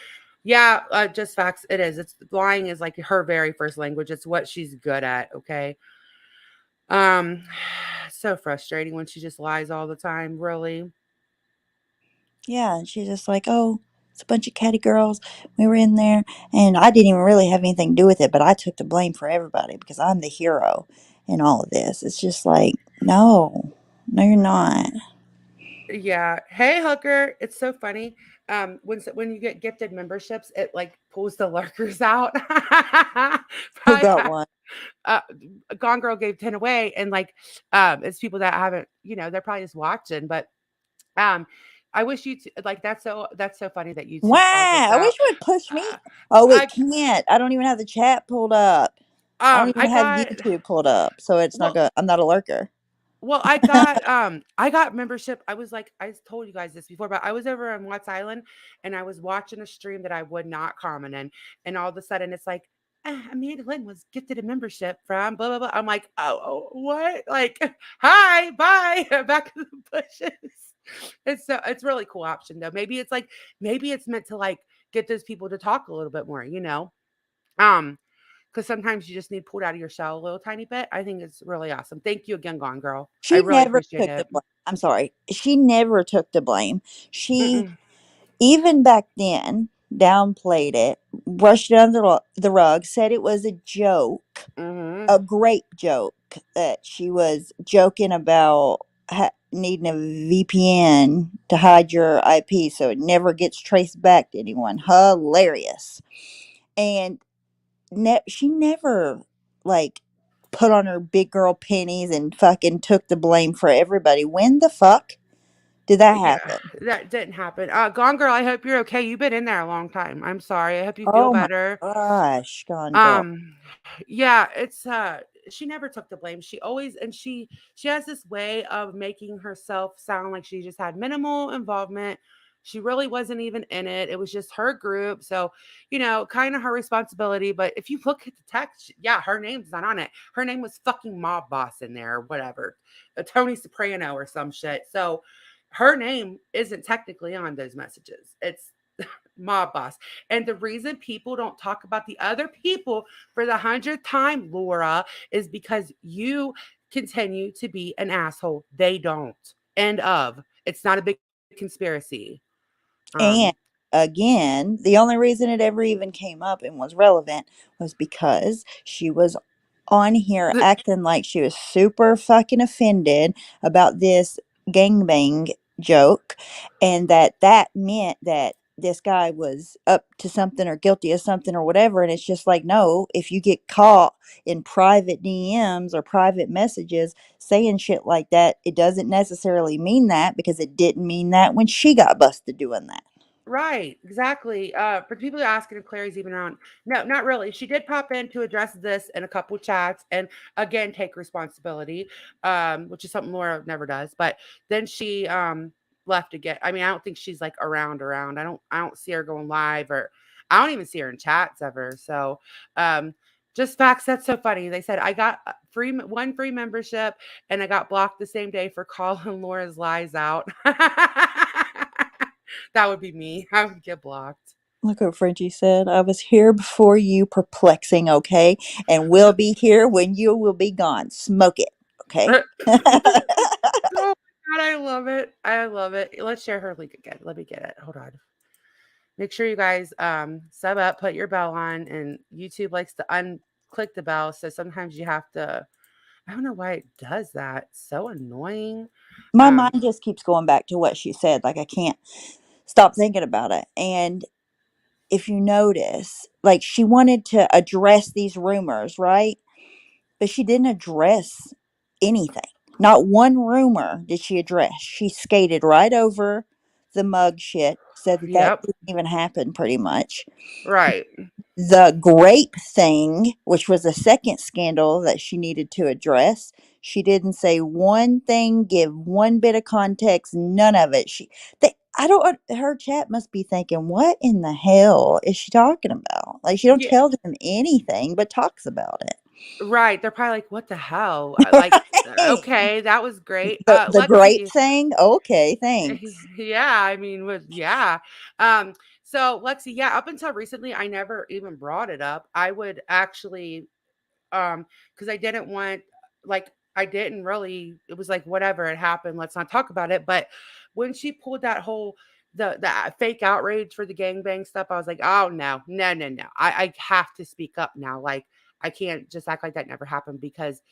[SPEAKER 1] Yeah, just facts. It is. Lying is like her very first language. It's what she's good at. Okay. So frustrating when she just lies all the time. Really.
[SPEAKER 2] Yeah, and she's just like, oh, it's a bunch of catty girls. We were in there, and I didn't even really have anything to do with it, but I took the blame for everybody because I'm the hero in all of this. It's just like, no, you're not.
[SPEAKER 1] Yeah. Hey, Hooker. It's so funny. When you get gifted memberships, it like pulls the lurkers out.
[SPEAKER 2] Who got one?
[SPEAKER 1] Gone Girl gave 10 away, and like it's people that haven't, they're probably just watching, but I wish you like that's so funny that you
[SPEAKER 2] Wow, I wish you would push me. Oh, it can't. I don't even have the chat pulled up. I don't even have YouTube pulled up, so it's not good. I'm not a lurker.
[SPEAKER 1] Well, I got membership. I was like, I told you guys this before, but I was over on Watts Island and I was watching a stream that I would not comment in, and all of a sudden it's like, Amanda Lynn was gifted a membership from blah blah blah. I'm like, oh what? Like, hi, bye, back to the bushes. It's really cool option though. Maybe it's meant to like get those people to talk a little bit more, because sometimes you just need pulled out of your shell a little tiny bit. I think it's really awesome. Thank you again, Gone Girl. I really appreciate it.
[SPEAKER 2] I'm sorry. She never took the blame. She, even back then, downplayed it, brushed it under the rug, said it was a joke, a great joke, that she was joking about needing a VPN to hide your IP so it never gets traced back to anyone. Hilarious. And she never like put on her big girl panties and fucking took the blame for everybody. When the fuck did that happen?
[SPEAKER 1] That didn't happen. Gone Girl, I hope you're okay. You've been in there a long time. I'm sorry. I hope you feel better.
[SPEAKER 2] Oh my gosh, Gone Girl.
[SPEAKER 1] Yeah, it's she never took the blame. She always, and she has this way of making herself sound like she just had minimal involvement. She really wasn't even in it. It was just her group. So, kind of her responsibility. But if you look at the text, yeah, her name's not on it. Her name was fucking Mob Boss in there or whatever, a Tony Soprano or some shit. So her name isn't technically on those messages. It's Mob Boss. And the reason people don't talk about the other people for the 100th time, Laura, is because you continue to be an asshole. They don't. End of. It's not a big conspiracy.
[SPEAKER 2] And
[SPEAKER 1] Um,
[SPEAKER 2] again, the only reason it ever even came up and was relevant was because she was on here
[SPEAKER 1] the,
[SPEAKER 2] acting like she was super fucking offended about this gangbang joke, and that meant that this guy was up to something or guilty of something or whatever. And it's just like, no, if you get caught in private DMs or private messages saying shit like that, it doesn't necessarily mean that, because it didn't mean that when she got busted doing that.
[SPEAKER 1] right, exactly. For people who are asking if Clary's even on, no, not really. She did pop in to address this in a couple chats and again take responsibility, which is something Laura never does. But then she left again. I mean, I don't think she's like around. I don't see her going live, or I don't even see her in chats ever. So just facts. That's so funny. They said I got one free membership and I got blocked the same day for calling Laura's lies out. That would be me. I would get blocked.
[SPEAKER 2] Look what Frenchie said. I was here before you, perplexing, okay? And will be here when you will be gone. Smoke it, okay?
[SPEAKER 1] Oh my god, I love it. I love it. Let's share her link again. Let me get it. Hold on. Make sure you guys sub up, put your bell on, and YouTube likes to unclick the bell. So sometimes you have to, I don't know why it does that. It's so annoying.
[SPEAKER 2] My
[SPEAKER 1] Um,
[SPEAKER 2] mind just keeps going back to what she said. Like, I can't stop thinking about it. And if you notice, like, she wanted to address these rumors, right? But she didn't address anything. Not one rumor did she address. She skated right over the mug shit, said that
[SPEAKER 1] yep.
[SPEAKER 2] didn't even happen pretty much.
[SPEAKER 1] Right.
[SPEAKER 2] The grape thing, which was the second scandal that she needed to address, she didn't say one thing, give one bit of context, none of it. I don't, her chat must be thinking, what in the hell is she talking about? Like, she don't
[SPEAKER 1] Yeah.
[SPEAKER 2] tell them anything, but talks about it.
[SPEAKER 1] Right. They're probably like, what the hell? Like,
[SPEAKER 2] Right.
[SPEAKER 1] okay, that was great.
[SPEAKER 2] The grape
[SPEAKER 1] Lexi,
[SPEAKER 2] thing, okay, thanks.
[SPEAKER 1] yeah, I mean, yeah. Um, so Lexi, yeah, up until recently, I never even brought it up. I would actually, because I didn't want, like, I didn't really, it was like, whatever, it happened, let's not talk about it. But when she pulled that whole, the fake outrage for the gangbang stuff, I was like, oh no, no, no, no. I have to speak up now. Like, I can't just act like that never happened, because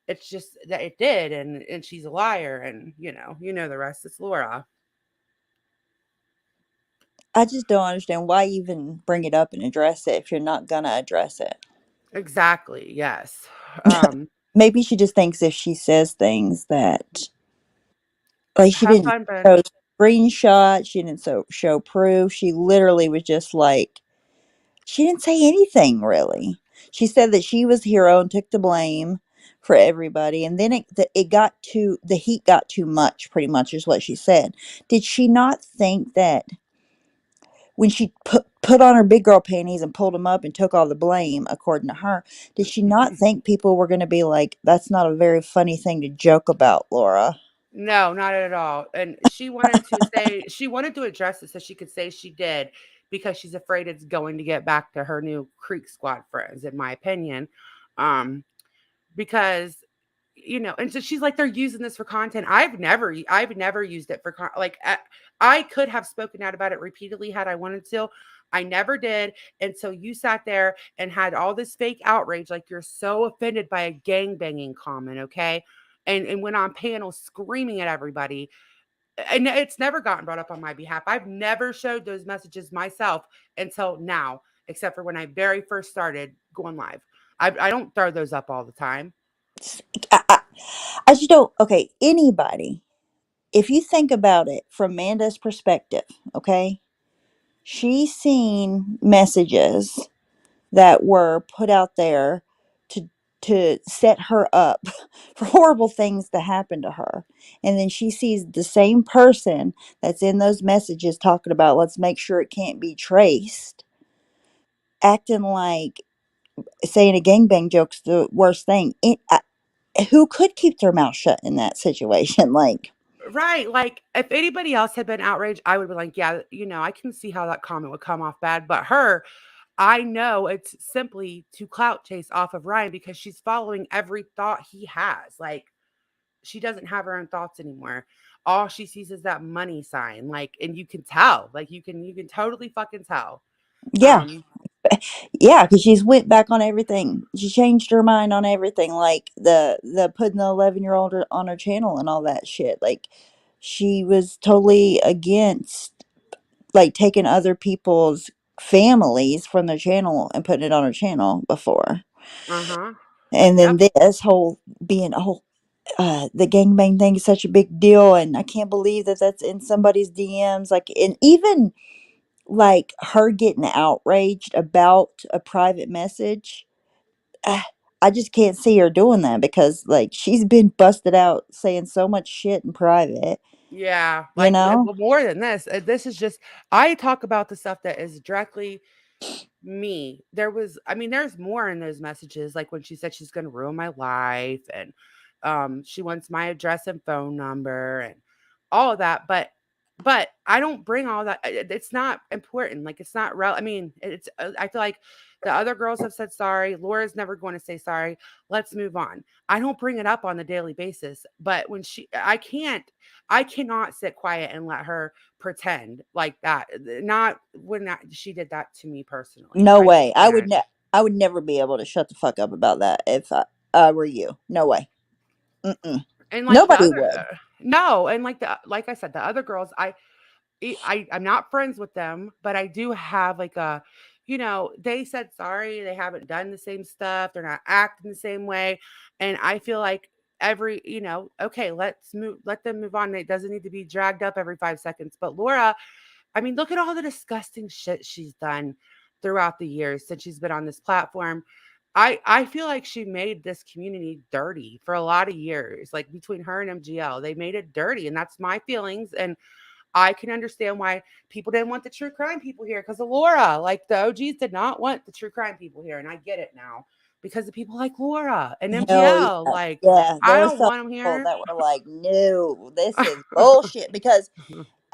[SPEAKER 1] it's just that it did, and she's a liar, and you know the rest. It's Laura.
[SPEAKER 2] I just don't understand why even bring it up and address it if you're not gonna address it.
[SPEAKER 1] Exactly. Yes. Um,
[SPEAKER 2] Maybe she just thinks if she says things that, like, she
[SPEAKER 1] have
[SPEAKER 2] didn't
[SPEAKER 1] fun, Ben.
[SPEAKER 2] show screenshots, she didn't show proof. She literally was just like, she didn't say anything really. She said that she was the hero and took the blame for everybody, and then the heat got too much. Pretty much is what she said. Did she not think that when she put on her big girl panties and pulled them up and took all the blame, according to her, did she not think people were going to be like, "That's not a very funny thing to joke about, Laura"?
[SPEAKER 1] No, not at all. And she wanted to address it so she could say she did, because she's afraid it's going to get back to her new Creek Squad friends, in my opinion. Um, because and so she's like, they're using this for content. I've never used it for like, I could have spoken out about it repeatedly had I wanted to. I never did. And so you sat there and had all this fake outrage, like you're so offended by a gang banging comment, okay? And went on panels screaming at everybody. And it's never gotten brought up on my behalf. I've never showed those messages myself until now, except for when I very first started going live. I don't throw those up all the time.
[SPEAKER 2] I, I, I just don't. Okay, anybody. If you think about it from Manda's perspective, okay, she's seen messages that were put out there to to set her up for horrible things to happen to her. And then she sees the same person that's in those messages talking about, let's make sure it can't be traced, acting like saying a gangbang joke's the worst thing. Who could keep their mouth shut in that situation? Like,
[SPEAKER 1] Right. Like if anybody else had been outraged, I would be like, yeah, I can see how that comment would come off bad. But her, I know it's simply to clout chase off of Ryan because she's following every thought he has. Like she doesn't have her own thoughts anymore. All she sees is that money sign. Like, and you can tell. Like you can totally fucking tell.
[SPEAKER 2] yeah,
[SPEAKER 1] Um,
[SPEAKER 2] yeah, because she's went back on everything. She changed her mind on everything, like the putting the 11-year-old on her channel and all that shit. Like, she was totally against like taking other people's families from their channel and putting it on her channel before.
[SPEAKER 1] uh-huh.
[SPEAKER 2] And then
[SPEAKER 1] Yep.
[SPEAKER 2] this whole being the gangbang thing is such a big deal, and I can't believe that that's in somebody's DMs. Like, and even like her getting outraged about a private message. uh, I just can't see her doing that because like she's been busted out saying so much shit in private,
[SPEAKER 1] Yeah.
[SPEAKER 2] you
[SPEAKER 1] Like
[SPEAKER 2] know?
[SPEAKER 1] well, more than this. This is just I talk about the stuff that is directly me. There's more in those messages, like when she said she's gonna ruin my life and she wants my address and phone number and all of that. But I don't bring all that. It's not important. Like it's not real. It's I feel like the other girls have said sorry. Laura's never going to say sorry. Let's move on. I don't bring it up on the daily basis. But when I cannot sit quiet and let her pretend like that. Not when she did that to me personally.
[SPEAKER 2] No
[SPEAKER 1] I just
[SPEAKER 2] way.
[SPEAKER 1] can't.
[SPEAKER 2] I would never be able to shut the fuck up about that if I were you. No way. Mm-mm.
[SPEAKER 1] And like the
[SPEAKER 2] Nobody
[SPEAKER 1] other,
[SPEAKER 2] would.
[SPEAKER 1] no, and like I said, the other girls, I'm not friends with them, but I do have like they said sorry. They haven't done the same stuff. They're not acting the same way, and I feel like okay, let them move on. It doesn't need to be dragged up every 5 seconds. But Laura, look at all the disgusting shit she's done throughout the years since she's been on this platform. I feel like she made this community dirty for a lot of years. Like between her and MGL, they made it dirty, and that's my feelings. And I can understand why people didn't want the true crime people here because of Laura. Like the OGs did not want the true crime people here, and I get it now because of people like Laura and
[SPEAKER 2] Hell
[SPEAKER 1] MGL.
[SPEAKER 2] yeah.
[SPEAKER 1] Like
[SPEAKER 2] Yeah.
[SPEAKER 1] I
[SPEAKER 2] There were
[SPEAKER 1] don't
[SPEAKER 2] some
[SPEAKER 1] want them
[SPEAKER 2] people
[SPEAKER 1] here.
[SPEAKER 2] that were like, no, this is bullshit. Because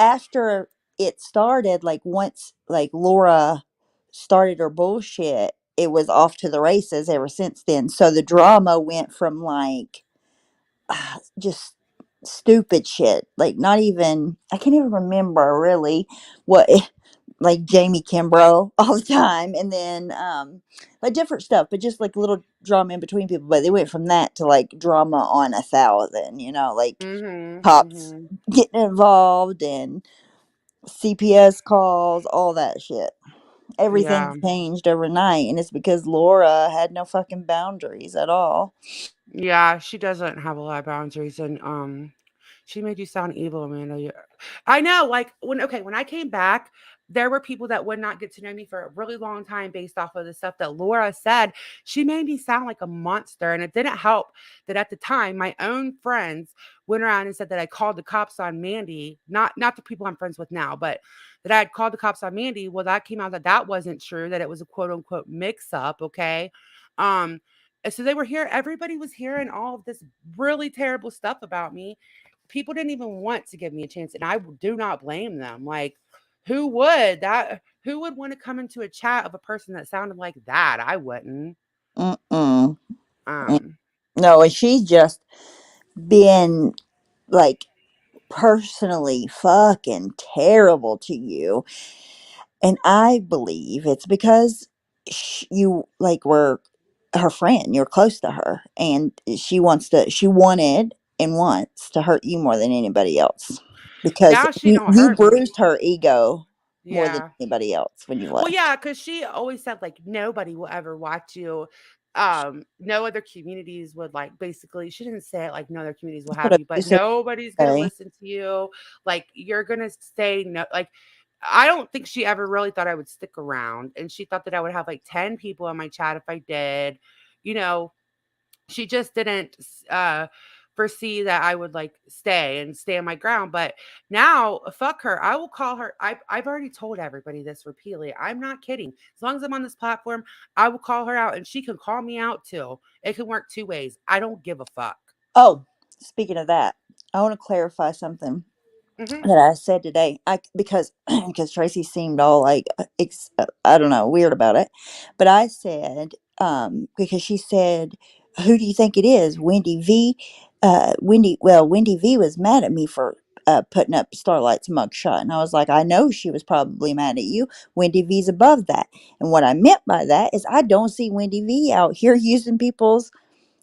[SPEAKER 2] after it started, like once like Laura started her bullshit, it was off to the races ever since then. So the drama went from like just stupid shit, like not even I can't even remember really what like Jamie Kimbrough all the time, and then like different stuff, but just like little drama in between people. But they went from that to like drama on 1,000, like
[SPEAKER 1] Mhm.
[SPEAKER 2] cops
[SPEAKER 1] Mhm.
[SPEAKER 2] getting involved and CPS calls, all that shit. Everything
[SPEAKER 1] Yeah.
[SPEAKER 2] changed overnight, and it's because Laura had no fucking boundaries at all.
[SPEAKER 1] Yeah, she doesn't have a lot of boundaries, and she made you sound evil, Amanda. I know, like when I came back, there were people that would not get to know me for a really long time based off of the stuff that Laura said. She made me sound like a monster, and it didn't help that at the time my own friends went around and said that I called the cops on Mandy, not the people I'm friends with now, but that I had called the cops on Mandy. Well, that came out that that wasn't true, that it was a quote unquote mix up. Okay. Um, and so they were here. Everybody was hearing all of this really terrible stuff about me. People didn't even want to give me a chance, and I do not blame them. Like, who would that? Who would want to come into a chat of a person that sounded like that? I wouldn't.
[SPEAKER 2] Mm-mm.
[SPEAKER 1] Um,
[SPEAKER 2] No, and she's just been like personally fucking terrible to you. And I believe it's because you like were her friend, you're close to her, and she wanted and wants to hurt you more than anybody else because
[SPEAKER 1] now she don't
[SPEAKER 2] you
[SPEAKER 1] hurt me.
[SPEAKER 2] bruised her ego more than
[SPEAKER 1] Yeah.
[SPEAKER 2] anybody else when you
[SPEAKER 1] Well,
[SPEAKER 2] left.
[SPEAKER 1] yeah, because she always said like nobody will ever watch you. No other communities would like basically she didn't say it like no other communities will
[SPEAKER 2] That's what
[SPEAKER 1] have
[SPEAKER 2] I
[SPEAKER 1] you, but
[SPEAKER 2] used to
[SPEAKER 1] nobody's gonna
[SPEAKER 2] say.
[SPEAKER 1] listen to you. Like you're gonna say no like I don't think she ever really thought I would stick around. And she thought that I would have like 10 people in my chat if I did, you know, She just didn't foresee that I would like stay and stand my ground. But now, fuck her. I will call her. I've already told everybody this repeatedly. I'm not kidding. As long as I'm on this platform, I will call her out and she can call me out too. It can work two ways. I don't give a fuck.
[SPEAKER 2] Oh, speaking of that, I want to clarify something
[SPEAKER 1] Hmm.
[SPEAKER 2] that I said today. Because because Tracy seemed all like I don't know, weird about it. But I said because she said, "Who do you think it is?" Wendy V. Wendy V was mad at me for putting up Starlight's mugshot, and I was like, I know she was probably mad at you. Wendy V's above that, and what I meant by that is I don't see Wendy V out here using people's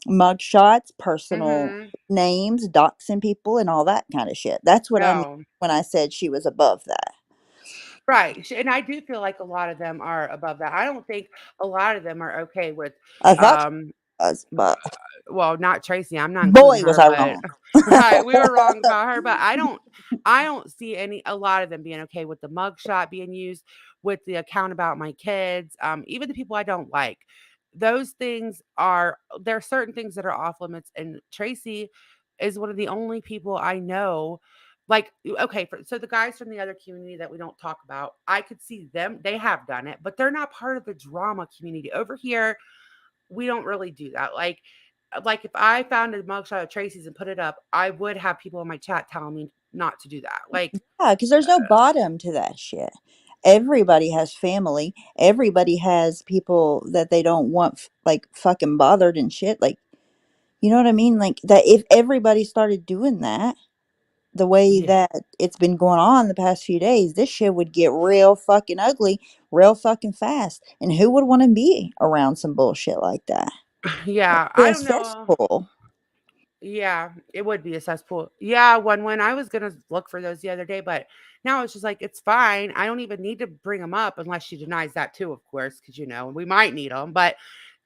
[SPEAKER 2] mugshots, personal
[SPEAKER 1] Hmm.
[SPEAKER 2] names, doxing people, and all that kind of shit. That's what I meant
[SPEAKER 1] No.
[SPEAKER 2] when I said she was above that.
[SPEAKER 1] Right. And I do feel like a lot of them are above that. I don't think a lot of them are okay with
[SPEAKER 2] I thought she
[SPEAKER 1] um
[SPEAKER 2] was, but
[SPEAKER 1] well, not Tracy. I'm not including
[SPEAKER 2] boy, was
[SPEAKER 1] her,
[SPEAKER 2] I
[SPEAKER 1] but
[SPEAKER 2] wrong.
[SPEAKER 1] right, we were wrong about her. But I don't see a lot of them being okay with the mugshot being used, with the account about my kids, even the people I don't like. Those things are there are certain things that are off limits, and Tracy is one of the only people I know. Like, okay, so the guys from the other community that we don't talk about, I could see them. They have done it, but they're not part of the drama community over here. We don't really do that. Like if I found a mugshot of Tracy's and put it up, I would have people in my chat telling me not to do that. Like,
[SPEAKER 2] Yeah, because there's no bottom to that shit. Everybody has family. Everybody has people that they don't want like fucking bothered and shit. Like, you know what I mean? Like that. If everybody started doing that the way
[SPEAKER 1] yeah,
[SPEAKER 2] that it's been going on the past few days, this shit would get real fucking ugly, real fucking fast. And who would want to be around some bullshit like that?
[SPEAKER 1] yeah,
[SPEAKER 2] Be
[SPEAKER 1] I
[SPEAKER 2] a
[SPEAKER 1] don't know.
[SPEAKER 2] cesspool.
[SPEAKER 1] Yeah, it would be a cesspool. Yeah, when I was gonna look for those the other day, but now it's just like it's fine. I don't even need to bring them up unless she denies that too, of course, because we might need them. But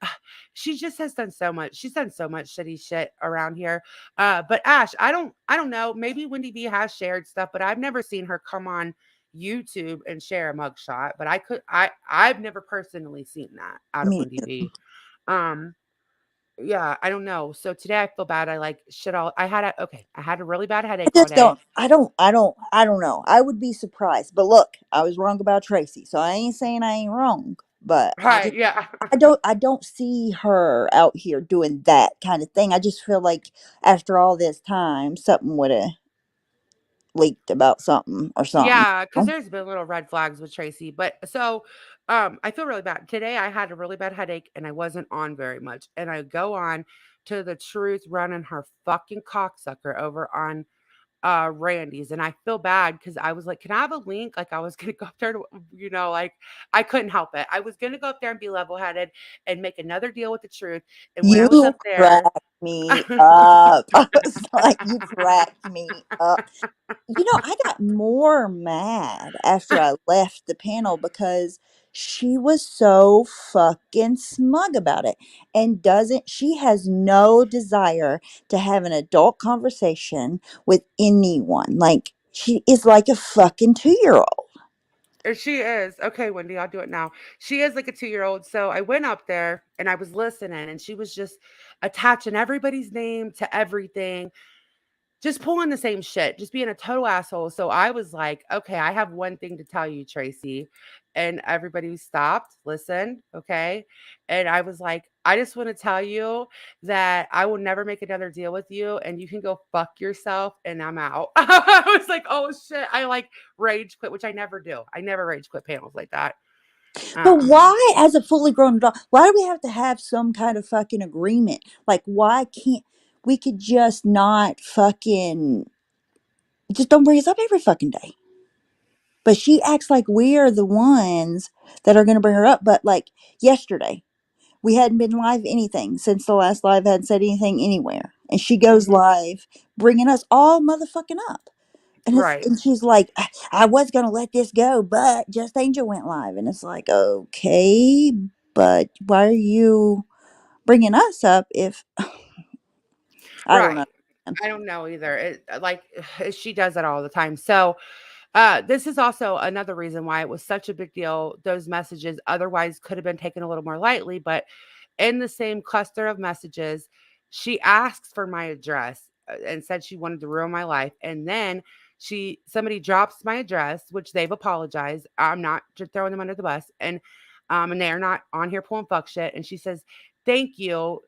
[SPEAKER 1] uh, she just has done so much. She's done so much shitty shit around here. But Ash, I don't know. Maybe Wendy V has shared stuff, but I've never seen her come on YouTube and share a mugshot. But I've never personally seen that out of
[SPEAKER 2] Me,
[SPEAKER 1] Wendy V. Um, yeah, I don't know. So today I feel bad. I like shit all I had a really bad
[SPEAKER 2] I
[SPEAKER 1] headache all
[SPEAKER 2] just
[SPEAKER 1] day.
[SPEAKER 2] don't. I don't know. I would be surprised. But look, I was wrong about Tracy, so I ain't saying I ain't wrong. But
[SPEAKER 1] Right, yeah.
[SPEAKER 2] I don't see her out here doing that kind of thing. I just feel like after all this time, something would have leaked about something or something.
[SPEAKER 1] Yeah, because
[SPEAKER 2] You know?
[SPEAKER 1] there's been little red flags with Tracy. But so I feel really bad. Today I had a really bad headache and I wasn't on very much. And I go on to the truth running her fucking cocksucker over on Randy's, and I feel bad because I was like, "Can I have a link?" Like I was gonna go up there to, like I couldn't help it. I was gonna go up there and be level-headed and make another deal with the truth. And when I was
[SPEAKER 2] You
[SPEAKER 1] up there,
[SPEAKER 2] cracked me up. I was like, you cracked me up. I got more mad after I left the panel because she was so fucking smug about it and she has no desire to have an adult conversation with anyone. Like, she is like a fucking 2-year-old.
[SPEAKER 1] she is okay, Wendy. I'll do it now. She is like a 2-year-old. So I went up there and I was listening, and she was just attaching everybody's name to everything. Just pulling the same shit, just being a total asshole. So I was like, okay, I have one thing to tell you, Tracy. And everybody stopped, listened, okay? And I was like, I just want to tell you that I will never make another deal with you and you can go fuck yourself and I'm out. I was like, oh shit. I like rage quit, which I never do. I never rage quit panels like that.
[SPEAKER 2] But
[SPEAKER 1] Uh,
[SPEAKER 2] why, as a fully grown adult, why do we have to have some kind of fucking agreement? Like, why can't we could just not fucking just don't bring us up every fucking day? But she acts like we're the ones that are going to bring her up. But like yesterday, we hadn't been live anything since the last live hadn't said anything anywhere, and she goes
[SPEAKER 1] mhm,
[SPEAKER 2] live, bringing us all motherfucking up.
[SPEAKER 1] right.
[SPEAKER 2] And she's like, I was gonna let this go, but Just Angel went live, and it's like, okay, but why are you bringing us up if I don't know?
[SPEAKER 1] Right. I don't know either. She does that all the time. So this is also another reason why it was such a big deal. Those messages otherwise could have been taken a little more lightly, but in the same cluster of messages, She asks for my address and said she wanted to ruin my life. And then somebody drops my address, which they've apologized. I'm not just throwing them under the bus. And they're not on here pulling fuck shit. And she says, "Thank you.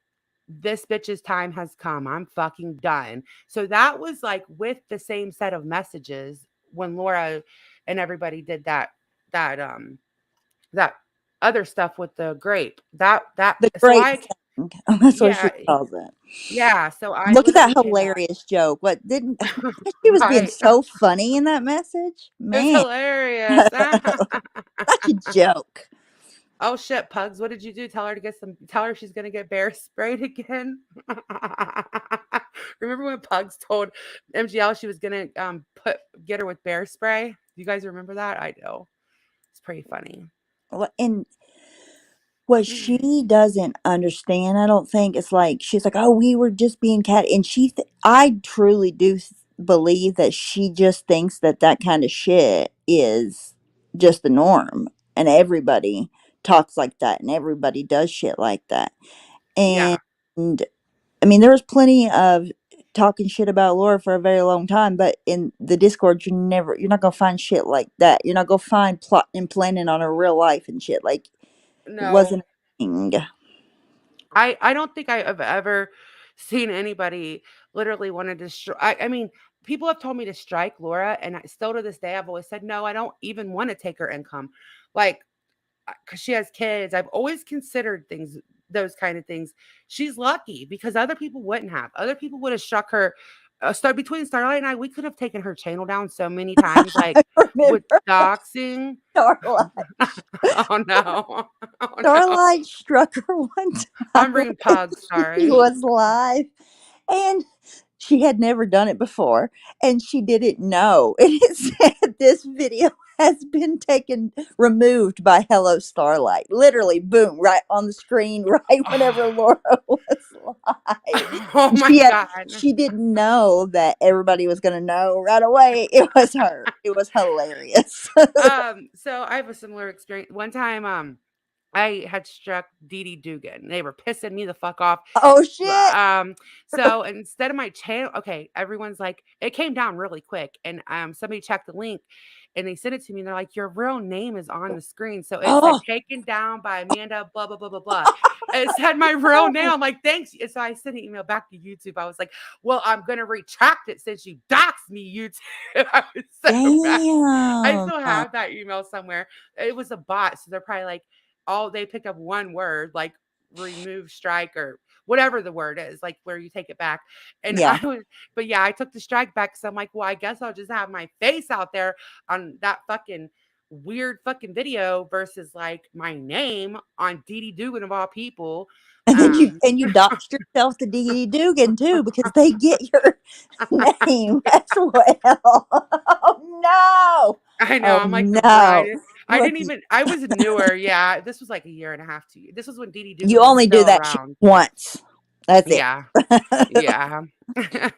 [SPEAKER 1] This bitch's time has come. I'm fucking done." So that was like with the same set of messages when Laura and everybody did that other stuff with the grape.
[SPEAKER 2] The
[SPEAKER 1] So
[SPEAKER 2] great
[SPEAKER 1] I
[SPEAKER 2] thing. That's what she
[SPEAKER 1] yeah,
[SPEAKER 2] calls it.
[SPEAKER 1] yeah. So I
[SPEAKER 2] Look at
[SPEAKER 1] literally
[SPEAKER 2] that
[SPEAKER 1] came back.
[SPEAKER 2] hilarious joke. What didn't she was being
[SPEAKER 1] Right.
[SPEAKER 2] so funny in that message?
[SPEAKER 1] It was
[SPEAKER 2] Man,
[SPEAKER 1] hilarious.
[SPEAKER 2] such a joke.
[SPEAKER 1] Oh shit, Pugs, what did you do? Tell her she's gonna get bear sprayed again. Remember when Pugs told MGL she was gonna get her with bear spray? You guys remember that? I know. It's pretty funny.
[SPEAKER 2] And what she doesn't understand, I don't think, it's like she's like, "Oh, we were just being cat," and I truly do believe that she just thinks that that kind of shit is just the norm, and everybody talks like that, and everybody does shit like that. And
[SPEAKER 1] Yeah.
[SPEAKER 2] I mean, there was plenty of talking shit about Laura for a very long time, but in the Discord, you're not gonna find shit like that. You're not gonna find plotting and planning on her real life and shit. Like, it
[SPEAKER 1] No.
[SPEAKER 2] wasn't a thing.
[SPEAKER 1] I don't think I have ever seen anybody literally want to destroy. I mean, people have told me to strike Laura, and still to this day, I've always said no. I don't even want to take her income, like because she has kids. I've always considered those kind of things. She's lucky because other people wouldn't have. Other people would have struck her. Between Starlight and I, we could have taken her channel down so many times, like
[SPEAKER 2] I
[SPEAKER 1] with
[SPEAKER 2] remember
[SPEAKER 1] doxing.
[SPEAKER 2] Starlight.
[SPEAKER 1] Oh no! Oh no!
[SPEAKER 2] Starlight struck her one
[SPEAKER 1] I'm
[SPEAKER 2] time
[SPEAKER 1] bringing
[SPEAKER 2] when
[SPEAKER 1] Pugs.
[SPEAKER 2] she
[SPEAKER 1] Sorry.
[SPEAKER 2] was live, and she had never done it before, and she didn't know. And it said this video has been removed by Hello Starlight. Literally, boom, right on the screen, right whenever Laura was live.
[SPEAKER 1] Oh
[SPEAKER 2] And
[SPEAKER 1] my God.
[SPEAKER 2] she didn't know that everybody was gonna know right away it was her. It was hilarious.
[SPEAKER 1] So I have a similar experience. One time, I had struck Dee Dee Dugan. They were pissing me the fuck off.
[SPEAKER 2] Oh shit!
[SPEAKER 1] So instead of my channel, okay, everyone's like, it came down really quick, and somebody checked the link, and they sent it to me, and they're like, your real name is on the screen, so it said
[SPEAKER 2] Oh,
[SPEAKER 1] taken down by Amanda, blah blah blah blah blah. It said my real name. I'm like, thanks. And so I sent an email back to YouTube. I was like, well, I'm gonna retract it since you doxed me, YouTube. I was so mad. I
[SPEAKER 2] damn!
[SPEAKER 1] still have that email somewhere. It was a bot, so they're probably like, they picked up one word, like remove, strike, or whatever the word is, like where you take it back. And
[SPEAKER 2] Yeah.
[SPEAKER 1] but yeah, I took the strike back. So I'm like, well, I guess I'll just have my face out there on that fucking weird fucking video versus like my name on Dee Dee Dugan of all people.
[SPEAKER 2] And then
[SPEAKER 1] Um,
[SPEAKER 2] you doxed yourself to Dee Dee Dugan too because they get your name as well. Oh no!
[SPEAKER 1] I know.
[SPEAKER 2] Oh
[SPEAKER 1] I'm like the
[SPEAKER 2] no!
[SPEAKER 1] bride. I
[SPEAKER 2] Look,
[SPEAKER 1] didn't even. I was newer. Yeah, this was like a year and a half, 2 years. This was when Dee Dee
[SPEAKER 2] you
[SPEAKER 1] Dugan was
[SPEAKER 2] only do
[SPEAKER 1] still
[SPEAKER 2] that shit
[SPEAKER 1] around.
[SPEAKER 2] once. That's it.
[SPEAKER 1] Yeah, yeah.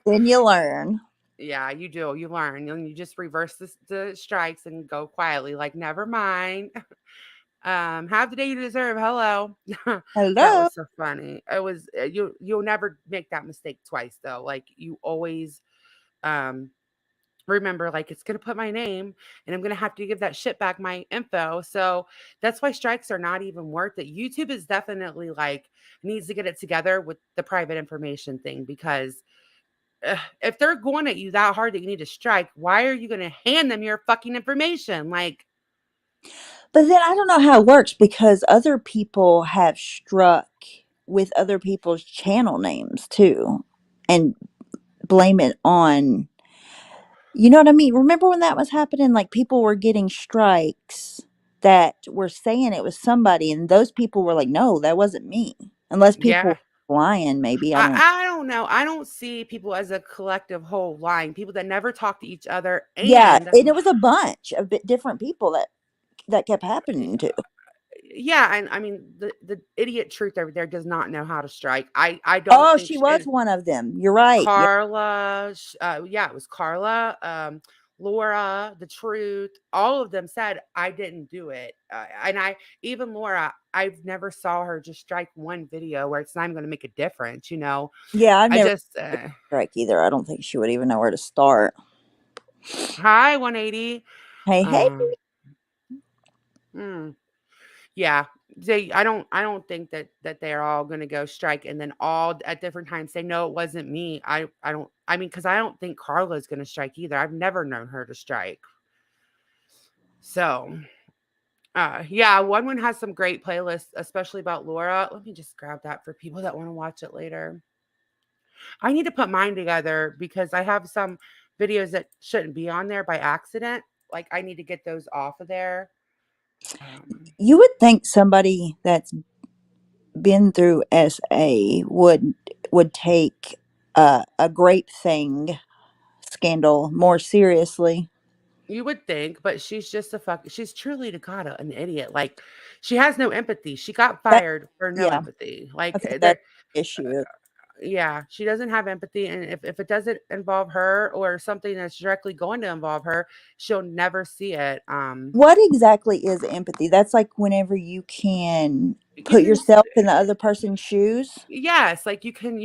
[SPEAKER 2] Then you learn.
[SPEAKER 1] Yeah, you do. You learn, and you just reverse the strikes and go quietly. Like, never mind. Have the day you deserve. Hello. That
[SPEAKER 2] Hello.
[SPEAKER 1] was so funny. It was you'll never make that mistake twice though. Like you always um remember, like, it's gonna put my name, and I'm gonna have to give that shit back my info. So that's why strikes are not even worth it. YouTube is definitely like needs to get it together with the private information thing because if they're going at you that hard that you need to strike, why are you going to hand them your fucking information? Like,
[SPEAKER 2] But then I don't know how it works because other people have struck with other people's channel names too and blame it on, you know what I mean? Remember when that was happening? Like people were getting strikes that were saying it was somebody, and those people were like, no, that wasn't me. Unless people
[SPEAKER 1] yeah,
[SPEAKER 2] were lying, maybe. I
[SPEAKER 1] I,
[SPEAKER 2] don't.
[SPEAKER 1] I don't know. I don't see people as a collective whole lying, people that never talk to each other.
[SPEAKER 2] Yeah.
[SPEAKER 1] And
[SPEAKER 2] And it was a bunch of different people that kept happening to.
[SPEAKER 1] yeah, and I mean, the idiot truth over there does not know how to strike. I don't
[SPEAKER 2] Oh,
[SPEAKER 1] think
[SPEAKER 2] she was one of them. You're right. Yeah.
[SPEAKER 1] Carla, yeah, it was Carla. Laura, The Truth, all of them said I didn't do it. And even Laura, I've never saw her just strike one video where it's not even going to make a difference, you know.
[SPEAKER 2] Yeah, I've
[SPEAKER 1] I
[SPEAKER 2] never
[SPEAKER 1] just
[SPEAKER 2] strike either. I don't think she would even know where to start.
[SPEAKER 1] hi 180.
[SPEAKER 2] Hey, hey.
[SPEAKER 1] Um mm, yeah. I don't think that they're all going to go strike and then all at different times say no, it wasn't me. I don't I mean cuz I don't think Carla's going to strike either. I've never known her to strike. So, yeah, one has some great playlists, especially about Laura. Let me just grab that for people that want to watch it later. I need to put mine together because I have some videos that shouldn't be on there by accident. Like I need to get those off of there. Um,
[SPEAKER 2] You would think somebody that's been through SA would take a great thing scandal more seriously.
[SPEAKER 1] you would think, but she's just she's truly to God an idiot. Like she has no empathy. She got
[SPEAKER 2] That
[SPEAKER 1] fired for no
[SPEAKER 2] yeah,
[SPEAKER 1] empathy.
[SPEAKER 2] I
[SPEAKER 1] Like
[SPEAKER 2] think
[SPEAKER 1] there
[SPEAKER 2] that's the issue.
[SPEAKER 1] yeah, she doesn't have empathy. And if it doesn't involve her or something that's directly going to involve her, she'll never see it.
[SPEAKER 2] What exactly is empathy? That's like whenever you can
[SPEAKER 1] You
[SPEAKER 2] put
[SPEAKER 1] can
[SPEAKER 2] yourself in the other person's shoes.
[SPEAKER 1] yes, like you can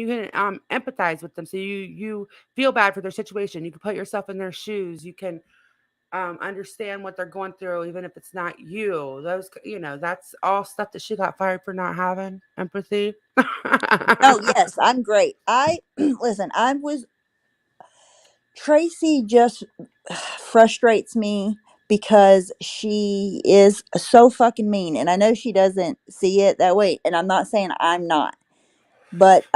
[SPEAKER 1] empathize with them. So you feel bad for their situation. You can put yourself in their shoes. You can understand what they're going through, even if it's not you. That's all stuff that she got fired for not having empathy.
[SPEAKER 2] Oh yes, I'm great. I listen. I was Tracy just frustrates me because she is so fucking mean, and I know she doesn't see it that way. And I'm not saying I'm not, but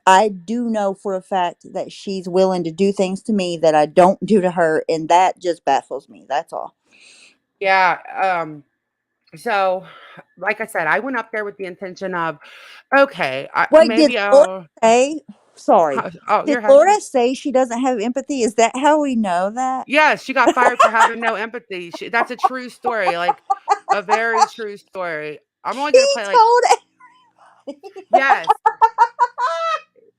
[SPEAKER 2] I do know for a fact that she's willing to do things to me that I don't do to her, and that just baffles me. That's all.
[SPEAKER 1] Yeah. So, like I said, I went up there with the intention of, okay,
[SPEAKER 2] Wait, did
[SPEAKER 1] maybe
[SPEAKER 2] Laura
[SPEAKER 1] I'll.
[SPEAKER 2] say? Sorry,
[SPEAKER 1] Oh,
[SPEAKER 2] did
[SPEAKER 1] you're ahead.
[SPEAKER 2] Laura say she doesn't have empathy? Is that how we know that?
[SPEAKER 1] Yes, she got fired for having no empathy. That's a true story, like a very true story. I'm only gonna
[SPEAKER 2] She
[SPEAKER 1] play like
[SPEAKER 2] told.
[SPEAKER 1] yes,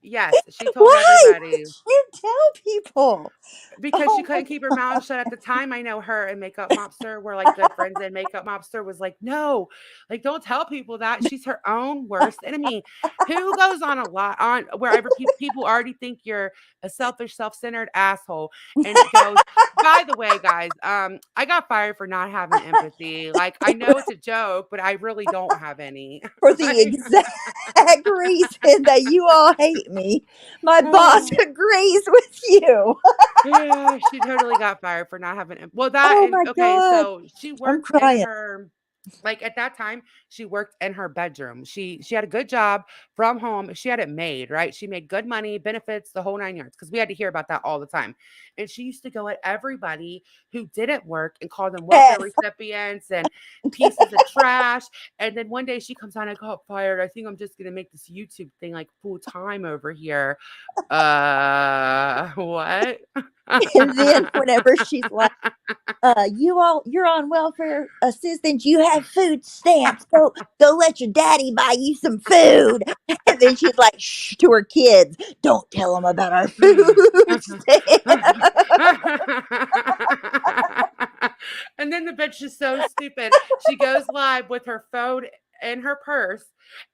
[SPEAKER 1] yes. She told
[SPEAKER 2] Why
[SPEAKER 1] everybody.
[SPEAKER 2] would you tell people?
[SPEAKER 1] Because she
[SPEAKER 2] Oh my
[SPEAKER 1] couldn't keep her mouth shut at the time. I know her and Makeup Mobster were like good friends, and Makeup Mobster was like, "No, like don't tell people that she's her own worst enemy." Who goes on a lot on wherever people already think you're a selfish, self-centered asshole, and it goes. By the way, guys, I got fired for not having empathy. Like I know it's a joke, but I really don't have any.
[SPEAKER 2] for the
[SPEAKER 1] Like,
[SPEAKER 2] exact reason that you all hate me. My boss agrees with you.
[SPEAKER 1] yeah, she totally got fired for not having well, that
[SPEAKER 2] Oh
[SPEAKER 1] and
[SPEAKER 2] my
[SPEAKER 1] okay,
[SPEAKER 2] god.
[SPEAKER 1] so she
[SPEAKER 2] I'm
[SPEAKER 1] worked in
[SPEAKER 2] crying.
[SPEAKER 1] her like, at that time, she worked in her bedroom. She had a good job from home. She had it made, right? She made good money, benefits, the whole 9 yards, because we had to hear about that all the time. And she used to go at everybody who didn't work and call them welfare
[SPEAKER 2] Yes.
[SPEAKER 1] recipients and pieces of trash. And then one day she comes on, "I got fired. I think I'm just gonna make this YouTube thing like full time over here." What?
[SPEAKER 2] And then whenever she's like, you're on welfare assistance, you have food stamps. Go let your daddy buy you some food. And then she's like, shh to her kids, don't tell them about our food stamps.
[SPEAKER 1] And then the bitch is so stupid. She goes live with her phone in her purse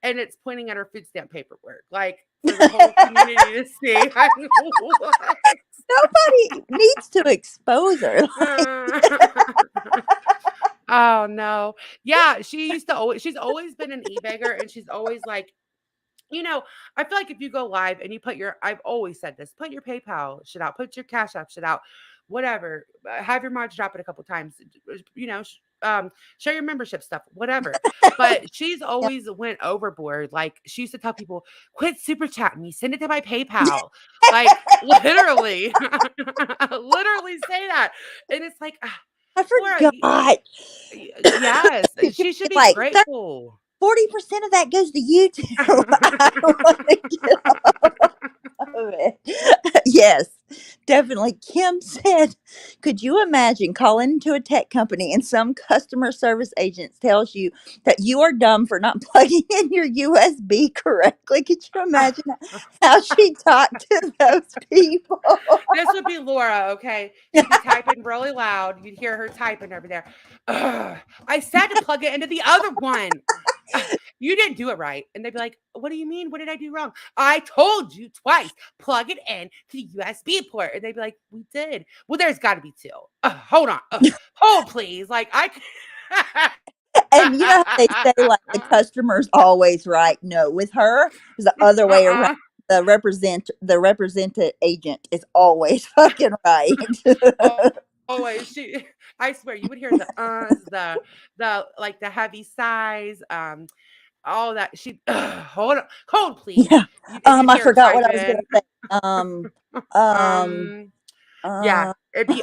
[SPEAKER 1] and it's pointing at her food stamp paperwork, like for the whole community to see. I'm what?
[SPEAKER 2] Nobody needs to expose her.
[SPEAKER 1] Oh no. Yeah, she's always been an e-beggar and she's always like, I feel like if you go live and you put I've always said this, put your PayPal shit out, put your Cash App shit out, whatever. Have your mods drop it a couple times, share your membership stuff, whatever. But she's always went overboard. Like she used to tell people, quit super chatting me, send it to my PayPal. Like literally, literally say that. And it's like,
[SPEAKER 2] I
[SPEAKER 1] Laura,
[SPEAKER 2] forgot.
[SPEAKER 1] yes, she should be
[SPEAKER 2] Like
[SPEAKER 1] grateful.
[SPEAKER 2] 40% of that goes to YouTube. I want to get off of it. Yes, Definitely. Kim said, could you imagine calling into a tech company and some customer service agent tells you that you are dumb for not plugging in your USB correctly? Could you imagine how she talked to those people?
[SPEAKER 1] This would be Laura, okay? She'd be typing really loud. You'd hear her typing over there. Ugh, I said to plug it into the other one. You didn't do it right. And they'd be like, what do you mean? What did I do wrong? I told you twice, plug it in to the USB port. And they'd be like, we did. Well, there's got to be two. Hold on. Hold, please. Like, I.
[SPEAKER 2] And you know how they say, like, the customer's always right? No, with her, it's the other way around. The represented agent is always fucking right.
[SPEAKER 1] Oh, always. I swear, you would hear the like the heavy sighs, all that. Hold, please.
[SPEAKER 2] Yeah.
[SPEAKER 1] You'd
[SPEAKER 2] I
[SPEAKER 1] hear her
[SPEAKER 2] forgot what I was
[SPEAKER 1] typing.
[SPEAKER 2] gonna say.
[SPEAKER 1] Yeah, it'd be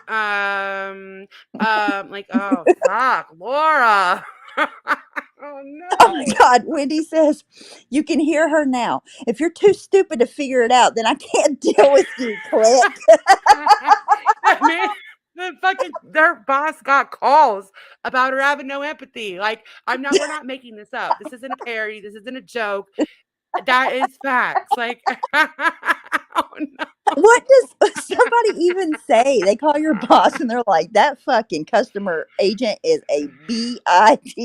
[SPEAKER 1] and like, oh fuck, Laura. Oh
[SPEAKER 2] Oh my
[SPEAKER 1] no.
[SPEAKER 2] God, Wendy says, you can hear her now. If you're too stupid to figure it out, then I can't deal with you, Click.
[SPEAKER 1] Man, their boss got calls about her having no empathy. Like, we're not making this up. This isn't a parody. This isn't a joke. That is facts. Like, oh no.
[SPEAKER 2] What does somebody even say? They call your boss and they're like, that fucking customer agent is a bitch.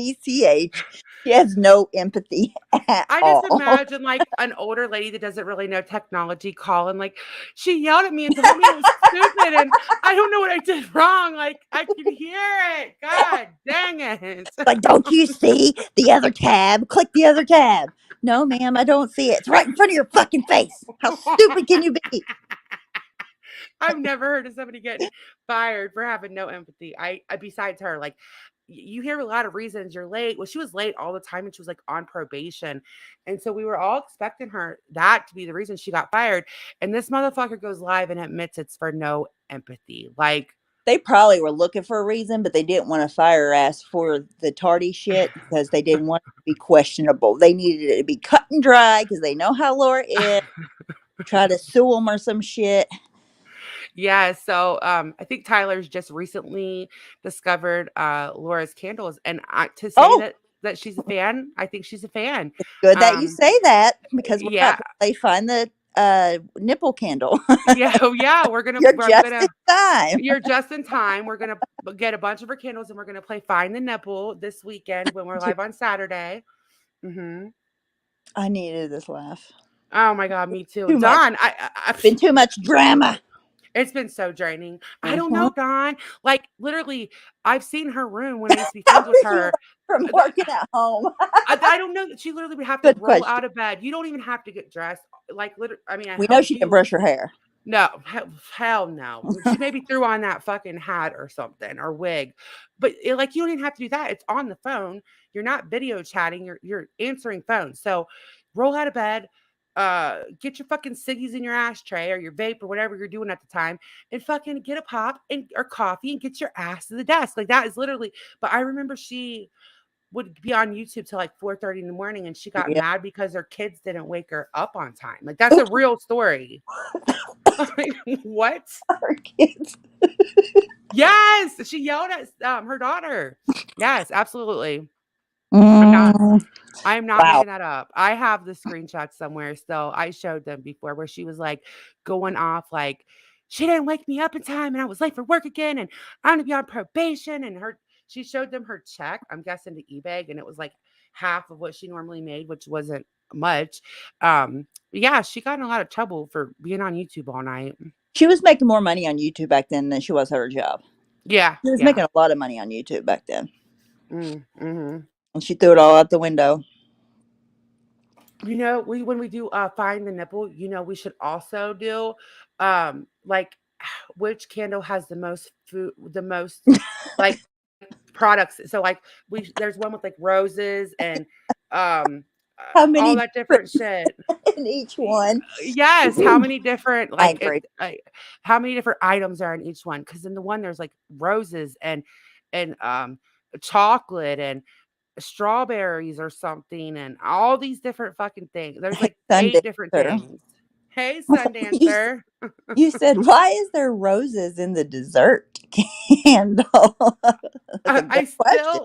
[SPEAKER 2] She has no empathy at
[SPEAKER 1] I just
[SPEAKER 2] all.
[SPEAKER 1] imagine like an older lady that doesn't really know technology calling, like, she yelled at me and told me I was stupid and I don't know what I did wrong. Like, I can hear it. God dang it.
[SPEAKER 2] Like, don't you see the other tab? Click the other tab. No, ma'am, I don't see it. It's right in front of your fucking face. How stupid can you be?
[SPEAKER 1] I've never heard of somebody getting fired for having no empathy. I besides her, like, you hear a lot of reasons you're late. Well, she was late all the time and she was like on probation. And so we were all expecting her that to be the reason she got fired. And this motherfucker goes live and admits it's for no empathy. Like,
[SPEAKER 2] They probably were looking for a reason, but they didn't want to fire her ass for the tardy shit because they didn't want it to be questionable. They needed it to be cut and dry because they know how Laura is. Try to sue them or some shit.
[SPEAKER 1] yeah, so I think Tyler's just recently discovered Laura's candles, and to say
[SPEAKER 2] Oh,
[SPEAKER 1] that she's a fan, I think she's a fan.
[SPEAKER 2] good that you say that because we're about
[SPEAKER 1] Yeah,
[SPEAKER 2] to play Find the Nipple Candle.
[SPEAKER 1] yeah, oh yeah,
[SPEAKER 2] You're
[SPEAKER 1] I'm
[SPEAKER 2] just
[SPEAKER 1] gonna
[SPEAKER 2] in time.
[SPEAKER 1] you're just in time. We're gonna get a bunch of her candles, and we're gonna play Find the Nipple this weekend when we're live on Saturday. Hmm.
[SPEAKER 2] I needed this laugh.
[SPEAKER 1] Oh my God, me too.
[SPEAKER 2] Too much.
[SPEAKER 1] Don,
[SPEAKER 2] Been too much drama.
[SPEAKER 1] it's been so draining. I don't
[SPEAKER 2] Mhm.
[SPEAKER 1] know, Don. Like, literally, I've seen her room when I used to be
[SPEAKER 2] How
[SPEAKER 1] friends with
[SPEAKER 2] did you
[SPEAKER 1] her.
[SPEAKER 2] from working at home?
[SPEAKER 1] I don't know that she literally would have to
[SPEAKER 2] Good
[SPEAKER 1] roll
[SPEAKER 2] question.
[SPEAKER 1] out of bed. You don't even have to get dressed. Like, literally, I mean, I
[SPEAKER 2] We know
[SPEAKER 1] hope
[SPEAKER 2] she can
[SPEAKER 1] you.
[SPEAKER 2] brush her hair.
[SPEAKER 1] No, hell no. She maybe threw on that fucking hat or something or wig, but like, you don't even have to do that. It's on the phone. You're not video chatting. You're answering phones. So roll out of bed. Get your fucking ciggies in your ashtray or your vape or whatever you're doing at the time, and fucking get a pop and or coffee and get your ass to the desk. Like, that is literally. But I remember she would be on YouTube till like 4:30 in the morning, and she got
[SPEAKER 2] Yeah.
[SPEAKER 1] mad because her kids didn't wake her up on time. Like, that's a real story. Like, what?
[SPEAKER 2] Her kids.
[SPEAKER 1] Yes, she yelled at her daughter. Yes, absolutely. I'm not
[SPEAKER 2] Wow.
[SPEAKER 1] making that up. I have the screenshots somewhere still. I showed them before where she was like going off like, she didn't wake me up in time and I was late for work again and I'm gonna be on probation. And she showed them her check, I'm guessing to eBay, and it was like half of what she normally made, which wasn't much. Yeah, she got in a lot of trouble for being on YouTube all night.
[SPEAKER 2] She was making more money on YouTube back then than she was at her job.
[SPEAKER 1] Yeah,
[SPEAKER 2] She was
[SPEAKER 1] yeah.
[SPEAKER 2] making a lot of money on YouTube back then.
[SPEAKER 1] Mm-hmm.
[SPEAKER 2] And she threw it all out the window.
[SPEAKER 1] You know, when we do Find the Nipple, you know, we should also do like which candle has the most food, the most like products. So like there's one with like roses and um
[SPEAKER 2] How
[SPEAKER 1] all
[SPEAKER 2] many
[SPEAKER 1] that different shit.
[SPEAKER 2] in each one?
[SPEAKER 1] Yes, how many different
[SPEAKER 2] I
[SPEAKER 1] like
[SPEAKER 2] agree.
[SPEAKER 1] how many different items are in each one? Because in the one there's like roses and chocolate and strawberries or something and all these different fucking things. There's like
[SPEAKER 2] Sunday,
[SPEAKER 1] 8 different
[SPEAKER 2] sir.
[SPEAKER 1] things. Hey,
[SPEAKER 2] You
[SPEAKER 1] Sundancer.
[SPEAKER 2] You said, "Why is there roses in the dessert candle?" That's a
[SPEAKER 1] I
[SPEAKER 2] great question.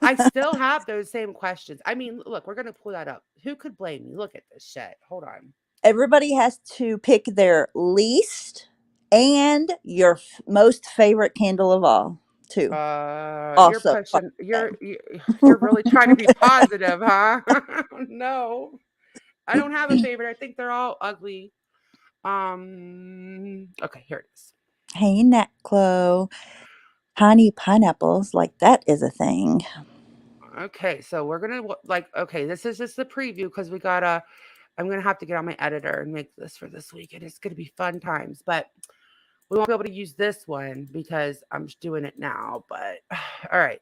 [SPEAKER 1] I still have those same questions. I mean, look, we're gonna pull that up. Who could blame me? Look at this shit. Hold on.
[SPEAKER 2] Everybody has to pick their least and your most favorite candle of all, too.
[SPEAKER 1] You're
[SPEAKER 2] Also, part
[SPEAKER 1] pushing.
[SPEAKER 2] of
[SPEAKER 1] You're really trying to be
[SPEAKER 2] the game.
[SPEAKER 1] positive, huh? No, I don't have a favorite. I think they're all ugly. Okay, here it is.
[SPEAKER 2] Hey, Nat Chloe. Tiny pineapples, like that is a thing.
[SPEAKER 1] Okay, so we're gonna like. Okay, this is just the preview because we gotta. I'm gonna have to get on my editor and make this for this week, and it's gonna be fun times. But we won't be able to use this one because I'm just doing it now. But all right,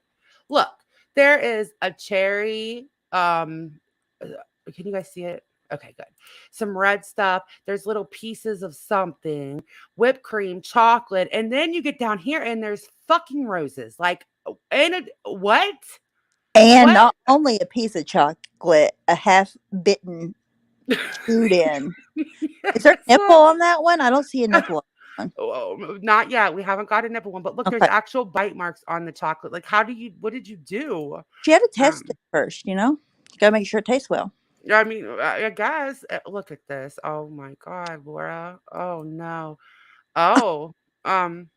[SPEAKER 1] look, there is a cherry. Can you guys see it? Okay, good. Some red stuff. There's little pieces of something, whipped cream, chocolate, and then you get down here and there's fucking roses. Like, and what?
[SPEAKER 2] And
[SPEAKER 1] What?
[SPEAKER 2] not only a piece of chocolate, a half bitten chewed in. Is there a
[SPEAKER 1] Yes.
[SPEAKER 2] nipple on that one? I don't see a nipple on
[SPEAKER 1] Oh, not yet. We haven't got a nipple one, but look,
[SPEAKER 2] that one.
[SPEAKER 1] there's
[SPEAKER 2] Okay.
[SPEAKER 1] actual bite marks on the chocolate. Like, what did you do?
[SPEAKER 2] She had to test
[SPEAKER 1] Um,
[SPEAKER 2] it first, you know? Gotta make sure it tastes well.
[SPEAKER 1] I mean, I guess. Look at this. Oh my God, Laura. Oh no. Oh, um,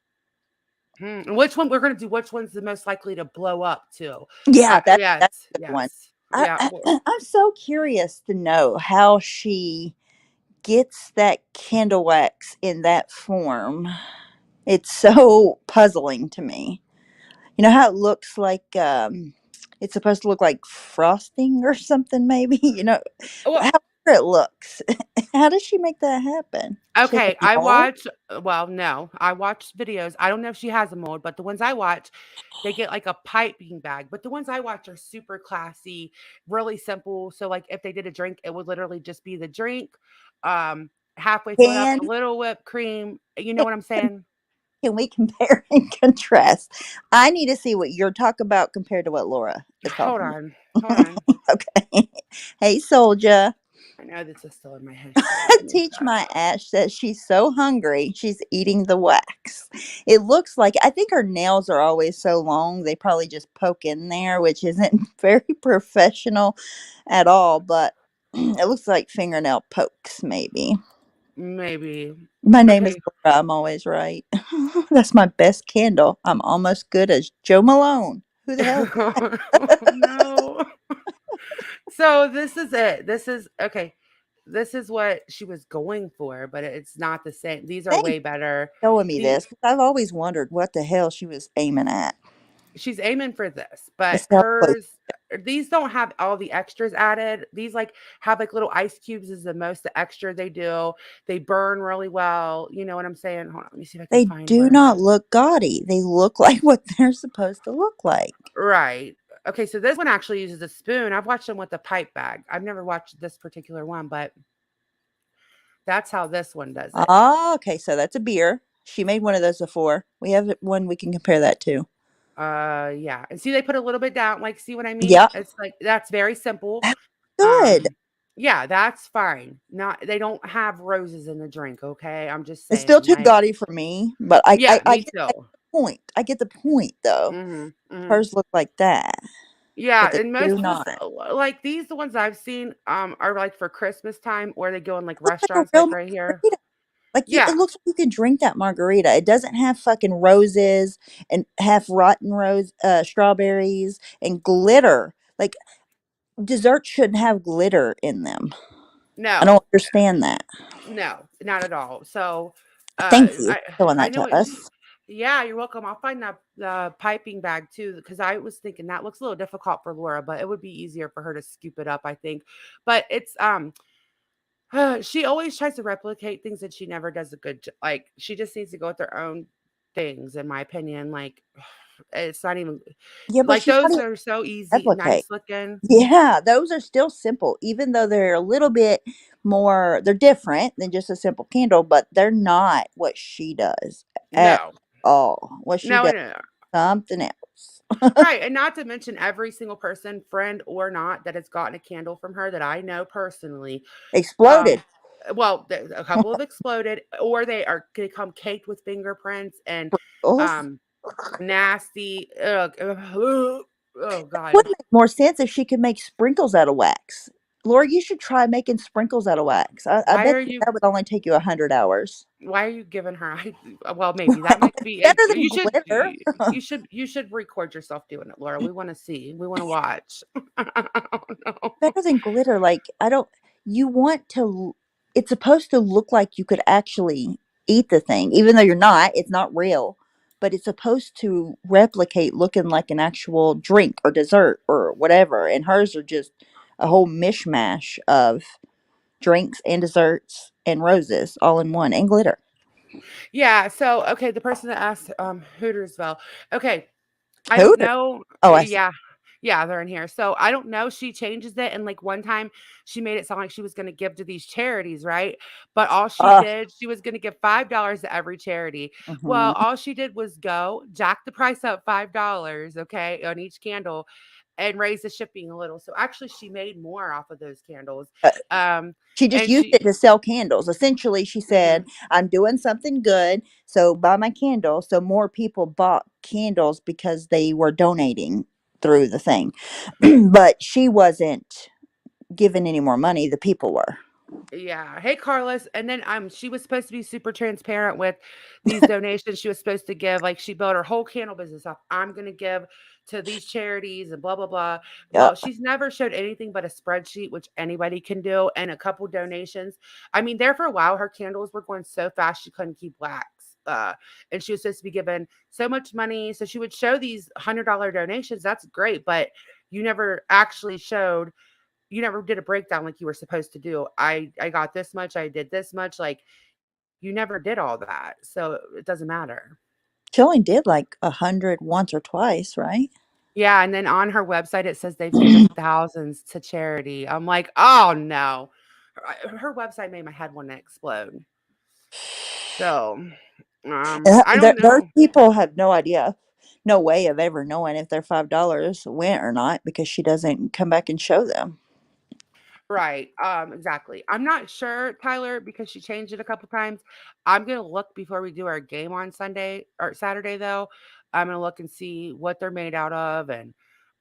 [SPEAKER 1] which one we're gonna do? Which one's the most likely to blow up too?
[SPEAKER 2] Yeah,
[SPEAKER 1] Yes,
[SPEAKER 2] that's a good one.
[SPEAKER 1] yes, yeah.
[SPEAKER 2] I'm so curious to know how she gets that candle wax in that form. It's so puzzling to me. You know how it looks like it's supposed to look like frosting or something maybe, you know,
[SPEAKER 1] Well,
[SPEAKER 2] however it looks. How does she make that happen? She has
[SPEAKER 1] okay,
[SPEAKER 2] a
[SPEAKER 1] I
[SPEAKER 2] mold?
[SPEAKER 1] watch. Well, no, I watch videos. I don't know if she has a mold, but the ones I watch, they get like a piping bag. But the ones I watch are super classy, really simple. So, like, if they did a drink, it would literally just be the drink, halfway filled up,
[SPEAKER 2] Can
[SPEAKER 1] a little whipped cream. You know what I'm saying?
[SPEAKER 2] can we compare and contrast? I need to see what you're talking about compared to what Laura is
[SPEAKER 1] Hold
[SPEAKER 2] talking
[SPEAKER 1] on, hold on.
[SPEAKER 2] about. Okay. Hey, soldier.
[SPEAKER 1] I know this is still in my history. Give me a
[SPEAKER 2] Teach
[SPEAKER 1] sec.
[SPEAKER 2] my Ash that she's so hungry, she's eating the wax. It looks like I think her nails are always so long, they probably just poke in there, which isn't very professional at all, but it looks like fingernail pokes, maybe.
[SPEAKER 1] Maybe.
[SPEAKER 2] My name is
[SPEAKER 1] Okay.
[SPEAKER 2] Laura, I'm always right. That's my best candle. I'm almost good as Joe Malone. Who the hell?
[SPEAKER 1] Oh no. So this is it. This is okay. This is what she was going for, but it's not the same. These are
[SPEAKER 2] Thank
[SPEAKER 1] way better.
[SPEAKER 2] you for showing me
[SPEAKER 1] The
[SPEAKER 2] this, 'cause I've always wondered what the hell she was aiming at.
[SPEAKER 1] she's aiming for this, but
[SPEAKER 2] Let's see how close.
[SPEAKER 1] hers these don't have all the extras added. These like have like little ice cubes is the most the extra they do. They burn really well. You know what I'm saying? Hold on, let me see if I can
[SPEAKER 2] They
[SPEAKER 1] find
[SPEAKER 2] do
[SPEAKER 1] where.
[SPEAKER 2] not look gaudy. They look like what they're supposed to look like.
[SPEAKER 1] Right. Okay, so this one actually uses a spoon. I've watched them with a pipe bag. I've never watched this particular one, but that's how this one does it.
[SPEAKER 2] Ah, okay, so that's a beer. She made one of those before. We have one we can compare that to.
[SPEAKER 1] Yeah. And see, they put a little bit down. Like, see what I mean?
[SPEAKER 2] Yep.
[SPEAKER 1] It's like that's very simple.
[SPEAKER 2] That's good.
[SPEAKER 1] Um, yeah, that's fine. Not they don't have roses in the drink, okay? I'm just
[SPEAKER 2] It's still
[SPEAKER 1] saying,
[SPEAKER 2] too
[SPEAKER 1] like,
[SPEAKER 2] gaudy for me, but I, I,
[SPEAKER 1] yeah,
[SPEAKER 2] I
[SPEAKER 1] me
[SPEAKER 2] get the
[SPEAKER 1] too.
[SPEAKER 2] point. I get the point though.
[SPEAKER 1] Mhm. Mhm.
[SPEAKER 2] Hers look like that,
[SPEAKER 1] Yeah,
[SPEAKER 2] but they
[SPEAKER 1] and
[SPEAKER 2] do
[SPEAKER 1] most of us
[SPEAKER 2] not.
[SPEAKER 1] like these the ones I've seen are like for Christmas time or they go in like
[SPEAKER 2] Looks like a
[SPEAKER 1] restaurants
[SPEAKER 2] real
[SPEAKER 1] like right here.
[SPEAKER 2] margarita. Like
[SPEAKER 1] Yeah.
[SPEAKER 2] it looks like you can drink that margarita. It doesn't have fucking roses and half rotten strawberries and glitter. Like desserts shouldn't have glitter in them. I
[SPEAKER 1] No.
[SPEAKER 2] don't understand that.
[SPEAKER 1] No, not at all. So,
[SPEAKER 2] Thank you
[SPEAKER 1] I
[SPEAKER 2] for showing
[SPEAKER 1] I
[SPEAKER 2] that
[SPEAKER 1] know
[SPEAKER 2] to
[SPEAKER 1] what
[SPEAKER 2] us.
[SPEAKER 1] yeah, you're welcome. I'll find that the piping bag too because I was thinking that looks a little difficult for Laura, but it would be easier for her to scoop it up, I think. But it's she always tries to replicate things that she never does a good like she just needs to go with her own things in my opinion. Like it's not even
[SPEAKER 2] Yeah, but
[SPEAKER 1] like
[SPEAKER 2] she's not
[SPEAKER 1] those
[SPEAKER 2] even
[SPEAKER 1] are so easy,
[SPEAKER 2] replicate.
[SPEAKER 1] nice looking.
[SPEAKER 2] Yeah, those are still simple, even though they're a little bit more. They're different than just a simple candle, but they're not what she does at
[SPEAKER 1] No.
[SPEAKER 2] all. What she
[SPEAKER 1] No,
[SPEAKER 2] does
[SPEAKER 1] no.
[SPEAKER 2] something else.
[SPEAKER 1] Right, and not to mention every single person, friend or not, that has gotten a candle from her that I know personally, um,
[SPEAKER 2] Exploded.
[SPEAKER 1] Well, a couple have exploded, or they come caked with fingerprints and
[SPEAKER 2] Oh,
[SPEAKER 1] um nasty. Ugh, ugh, oh God.
[SPEAKER 2] would make more sense if she could make sprinkles out of wax. Laura, you should try making sprinkles out of wax. I
[SPEAKER 1] Why
[SPEAKER 2] bet
[SPEAKER 1] are
[SPEAKER 2] you
[SPEAKER 1] you
[SPEAKER 2] that would only take you 100 hours.
[SPEAKER 1] why are you giving her well, maybe that might be
[SPEAKER 2] Better than
[SPEAKER 1] you should
[SPEAKER 2] glitter.
[SPEAKER 1] you should record yourself doing it, Laura. We want to see. We want to watch. Oh, no.
[SPEAKER 2] Better than glitter. Like, I don't, you want to, it's supposed to look like you could actually eat the thing, even though you're not, it's not real, but it's supposed to replicate looking like an actual drink or dessert or whatever. And hers are just a whole mishmash of drinks and desserts and roses all in one and glitter.
[SPEAKER 1] Yeah, so okay, the person that asked Hootersville. Okay, I don't
[SPEAKER 2] Hooter.
[SPEAKER 1] know.
[SPEAKER 2] Oh, I see.
[SPEAKER 1] Yeah. Yeah, they're in here. So I don't know. She changes it. And like one time she made it sound like she was going to give to these charities, right? But all she
[SPEAKER 2] Uh,
[SPEAKER 1] did, she was going to give $5 to every charity. Well,
[SPEAKER 2] mhm.
[SPEAKER 1] all she did was go jack the price up $5, okay, on each candle and raise the shipping a little. So actually she made more off of those candles.
[SPEAKER 2] Uh,
[SPEAKER 1] Um,
[SPEAKER 2] She just
[SPEAKER 1] and
[SPEAKER 2] used
[SPEAKER 1] she,
[SPEAKER 2] it to sell candles. Essentially, she said,
[SPEAKER 1] mhm.
[SPEAKER 2] I'm doing something good, so buy my candle. So more people bought candles because they were donating through the thing. But she wasn't giving any more money, the people were.
[SPEAKER 1] Yeah. Hey, Carlos. And then she was supposed to be super transparent with these donations she was supposed to give. Like she built her whole candle business off. I'm gonna give to these charities and blah blah blah. Well,
[SPEAKER 2] Yep.
[SPEAKER 1] she's never showed anything but a spreadsheet, which anybody can do, and a couple donations. I mean, there for a while, her candles were going so fast she couldn't keep wax. And she was supposed to be given so much money. So she would show these $100 donations. That's great, but you never actually showed you never did a breakdown like you were supposed to do. I got this much, I did this much, like you never did all that. So it doesn't matter.
[SPEAKER 2] She only did like 100 once or twice, right?
[SPEAKER 1] Yeah, and then on her website it says they've given thousands to charity. I'm like, "Oh no." Her website made my head want to explode. So, I don't
[SPEAKER 2] Those
[SPEAKER 1] know.
[SPEAKER 2] people have no idea, no way of ever knowing if their $5 went or not because she doesn't come back and show them.
[SPEAKER 1] Right. Exactly. I'm not sure, Tyler, because she changed it a couple times. I'm gonna look before we do our game on Sunday or Saturday, though. I'm gonna look and see what they're made out of and